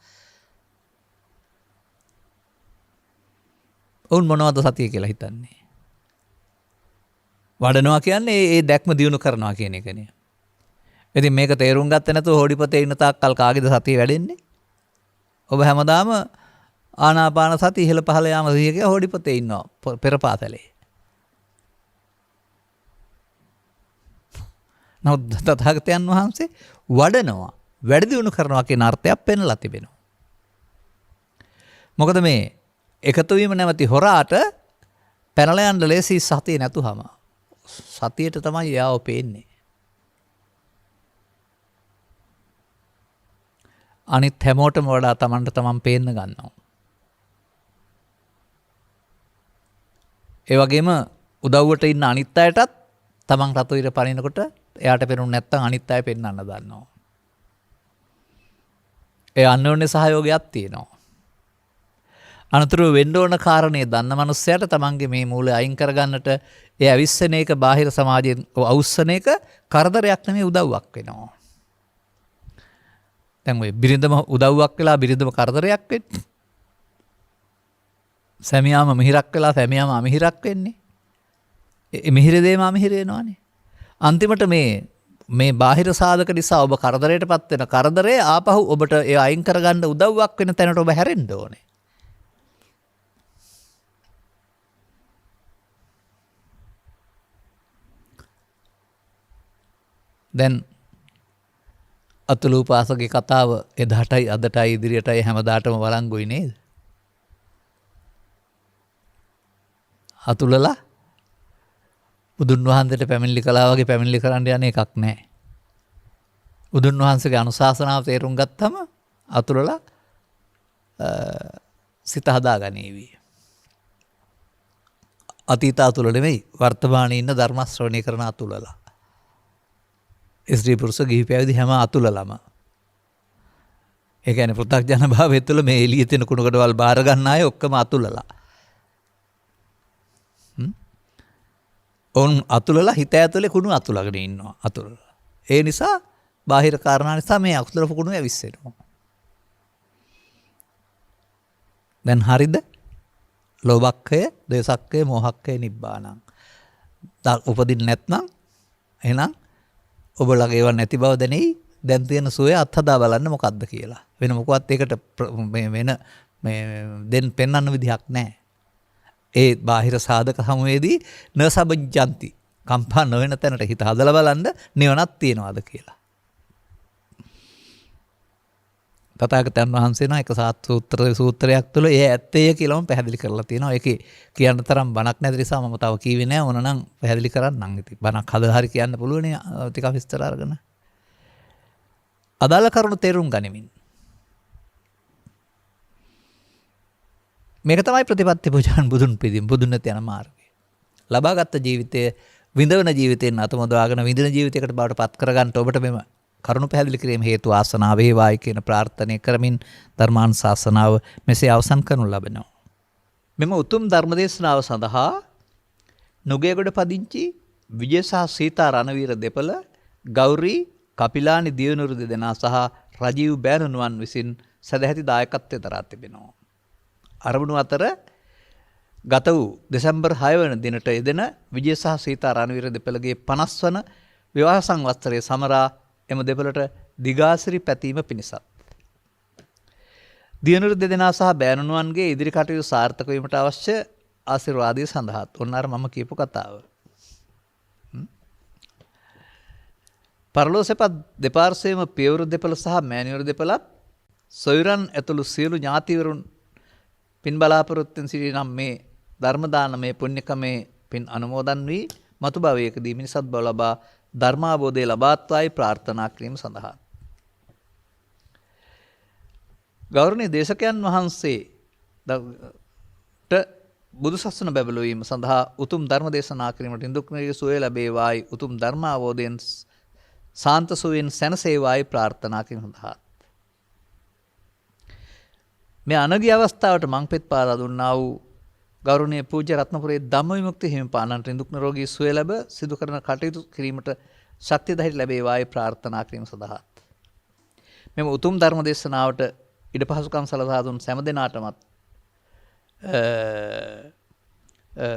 A: ඔවුන් මොනවද සතිය කියලා හිතන්නේ? වඩනවා කියන්නේ ඒ දැක්ම දියුණු කරනවා කියන එකනේ. ඉතින් මේක තේරුම් ගත්තේ නැතුව හොඩිපතේ ඉන්න තාක් කල් කාගේද සතිය වැඩෙන්නේ? ඔබ හැමදාම ආනාපාන සති ඉහළ පහළ යාම සිහිය කියලා හොඩිපතේ ඉන්නවා පෙරපාතලේ. නමුත් තථාගතයන් වහන්සේ වඩනවා, වැඩි දියුණු කරනවා කියන අර්ථයක් පෙන්ලා තිබෙනවා. මොකද මේ එකතු වීම නැමැති හොරාට පැනලා යන්න ලේසි සතිය නැතුවම. සතියට තමයි යාව පේන්නේ. අනිත් හැමෝටම වඩා තමන්ට තමන් පේන්න ගන්නවා. ඒ වගේම උදව්වට ඉන්න අනිත් අයටත් තමන් රතු ඉර පනිනකොට එයාට පෙනුනේ නැත්තම් අනිත් අය පෙන්වන්න දන්නවා. ඒ අන්‍යෝන්‍ය සහයෝගයක් තියෙනවා. අනතුරු වෙන්න ඕන කාරණේ දන්න මනුස්සයාට තමන්ගේ මේ මූලය අයින් කරගන්නට ඒ අවිස්සන එක බාහිර සමාජයෙන් අවුස්සන එක කරදරයක් නෙමෙයි උදව්වක් වෙනවා. දැන් ඔය බිරිඳම උදව්වක් වෙලා බිරිඳම කරදරයක් වෙන්නේ. සැමියාම මිහිරක් වෙලා සැමියාම අමිහිරක් වෙන්නේ. ඒ මිහිර දෙම අමිහිර වෙනවනේ. අන්තිමට මේ බාහිර සාධක නිසා ඔබ කරදරයටපත් වෙන කරදරේ ආපහු ඔබට ඒ අයින් කරගන්න උදව්වක් වෙන තැනට ඔබ හැරෙන්න ඕනේ. දැන් අතුලූපාසගේ කතාව එදාටයි අදටයි ඉදිරියටයි හැමදාටම වළංගුයි නේද? අතුලලා බුදුන් වහන්සේට පැමිණිලි කළා වගේ පැමිණිලි කරන්න යන එකක් නැහැ. බුදුන් වහන්සේගේ අනුශාසනාව තේරුම් ගත්තම අතුලලා සිත හදාගනීවි. අතීත අතුල නෙමෙයි වර්තමානයේ ඉන්න ධර්ම ශ්‍රවණය කරන අතුලලා. ස්ත්‍රී පුරුෂ ගිහි පැවිදි හැම අතුලලම. ඒ කියන්නේ පෘථග්ජන භාවය තුළ මේ එළියේ තියෙන කුණකඩවල් බාර ගන්න අය ඔක්කොම අතුලලා. ඔවුන් අතුලලා හිත ඇතුලේ කුණු අතුලගෙන ඉන්නවා අතුලලා. ඒ නිසා බාහිර කාරණා නිසා මේ අකුසල කුණු ඇවිස්සෙනවා. දැන් හරිද? ලෝභක්ඛය, ද්වේෂක්ඛය, මෝහක්ඛය නිබ්බානං. උපදින්න නැත්නම් එහෙනම් ඔබලගේ ඒවා නැති බව දැනෙයි. දැන් තියෙන සුවය අත්හදා බලන්න මොකද්ද කියලා. වෙන මොකවත් ඒකට දෙන් පෙන්වන්න විදිහක් නැහැ. ඒ බාහිර සාධක සමුවේදී නසබජ්ජಂತಿ කම්පා නොවන තැනට හිත හදලා බලන්න නිවනක් තියනවාද කියලා. තථාගතයන් වහන්සේ නම් එක සූත්‍රයක් තුළ ඒ ඇත්තය කියලාම පැහැදිලි කරලා තියෙනවා. ඒකේ කියන්න තරම් බණක් නැති නිසා මම තව කියවේ නෑ. ඕනනම් පැහැදිලි කරන්නම්. ඉතින් බණක් හදලා හරි කියන්න පුළුවනේ ටිකක් විස්තර අරගෙන. අදාළ කරුණු තේරුම් ගනිමින්. මේක තමයි ප්‍රතිපත්ති පූජාන් බුදුන් පිළිම බුදුන් නැති යන මාර්ගය. ලබාගත් ජීවිතයේ විඳවන ජීවිතයෙන් අතමොදවාගෙන විඳින ජීවිතයකට බවට පත් කරගන්න ඔබට මෙම කරුණු පැහැදිලි කිරීම හේතු ආසනාව වේවායි කියන ප්‍රාර්ථනය කරමින් ධර්මානුශාසනාව මෙසේ අවසන් කරනු ලබනවා. මෙම උතුම් ධර්මදේශනාව සඳහා නුගේගොඩ පදිංචි විජය සහ සීතා රණවීර දෙපළ, ගෞරී කපිලානි දියනුරු දෙදෙනා සහ රජීව් බෑනුනුවන් විසින් සදැහැති දායකත්වය දරා තිබෙනවා. අරමුණු අතර ගත වූ දෙසැම්බර් 6 වන දිනට යෙදෙන විජය සහ සීතා රණවීර දෙපළගේ 50 වන විවාහ සංවත්සරයේ සමරා එම දෙපළට දිගාසිරි පැතීම පිණිසත් දියනුරු දෙදෙනා සහ බෑනුනුවන්ගේ ඉදිරි කටයුතු සාර්ථක වීමට අවශ්‍ය ආශිර්වාදය සඳහාත් ඔන්න අර මම කියපු කතාව. පරලෝසෙපත් දෙපාර්ශ්වයේම පියවරු දෙපළ සහ මෑණිවරු දෙපළත් සොයුරන් ඇතුළු සියලු ඥාතිවරුන් පින් බලාපොරොත්තුෙන් සිටි නම් මේ ධර්ම දානමය පුණ්‍යකමේ පින් අනුමෝදන් වී මතු භවයකදී මිනිසත් බව ලබා ධර්මාබෝධය ලබාත්වායි ප්‍රාර්ථනා කිරීම සඳහා ගෞරවනීය දේශකයන් වහන්සේට බුදුසසුන බැබළුවීම සඳහා උතුම් ධර්ම දේශනා කිරීමට නිදුක් නිරෝගී සුවය ලැබේවායි උතුම් ධර්මාවබෝධයෙන් සාන්ත සුවයෙන් සැනසේවායි ප්‍රාර්ථනා කිරීම සඳහා මේ අනගී අවස්ථාවට මං පෙත් පාදා දුන්නා වූ ගෞරවනීය පූජ්‍ය රත්නපුරේ ධම්මවිමුක්ති හිමිපාණන්ට නිදුක් නිරෝගී සුවය ලැබ සිදු කරන කටයුතු කිරීමට ශක්තිය ධෛර්ය ලැබේවායි ප්‍රාර්ථනා කිරීම සඳහා මෙම උතුම් ධර්ම දේශනාවට ඉඩ පහසුකම් සලසා දුන් සෑම දෙනාටමත්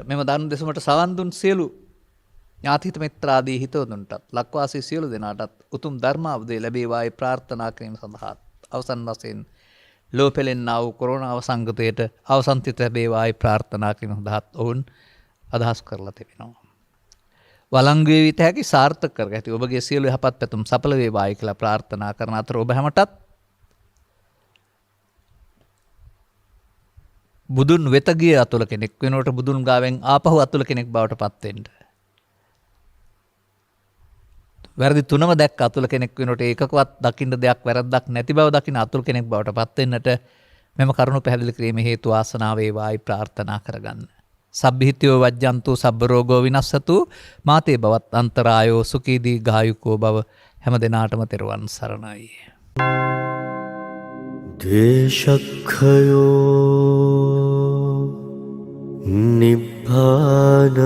A: මෙම ධර්ම දේශමට සවන් දුන් සියලු ඥාතිහිත මිත්‍රාදී හිතවතුන්ටත් ලක්වාසී සියලු දෙනාටත් උතුම් ධර්මාවබෝධය ලැබේවායි ප්‍රාර්ථනා කිරීම සඳහා අවසන් වශයෙන් ලෝපෙලෙන්නා වූ කොරෝනා වසංගතයට අවසන්තිත ලැබේවායි ප්‍රාර්ථනා කිරීම සඳහාත් ඔවුන් අදහස් කරලා තිබෙනවා. වළංගු වේ විත හැකි සාර්ථක කරගැති ඔබගේ සියලු යහපත් පැතුම් සඵල වේවායි කියලා ප්‍රාර්ථනා කරන අතර ඔබ හැමටත් බුදුන් වෙත ගිය අතුල කෙනෙක් වෙනකොට බුදුන් ගාවෙන් ආපහු අතුල කෙනෙක් බවට පත් වෙන්න. වැරදි තුනම දැක්ක අතුල කෙනෙක් වෙනකොට ඒකකවත් දකින්න දෙයක් වැරද්දක් නැති බව දකින්න අතුල කෙනෙක් බවට පත් වෙන්නට මෙම කරුණු පැහැදිලි කිරීමේ හේතු ආසනාව වේවායි ප්‍රාර්ථනා කරගන්න. සබ්බිහිතයෝ වජ්ජන්තු සබ්බ රෝගෝ විනස්සතු මාතේ බවත් අන්තරායෝ සුඛී දීඝායුකෝ බව හැම දිනාටම තෙරුවන් සරණයි.
B: දේශක්ඛයෝ නිබ්බානං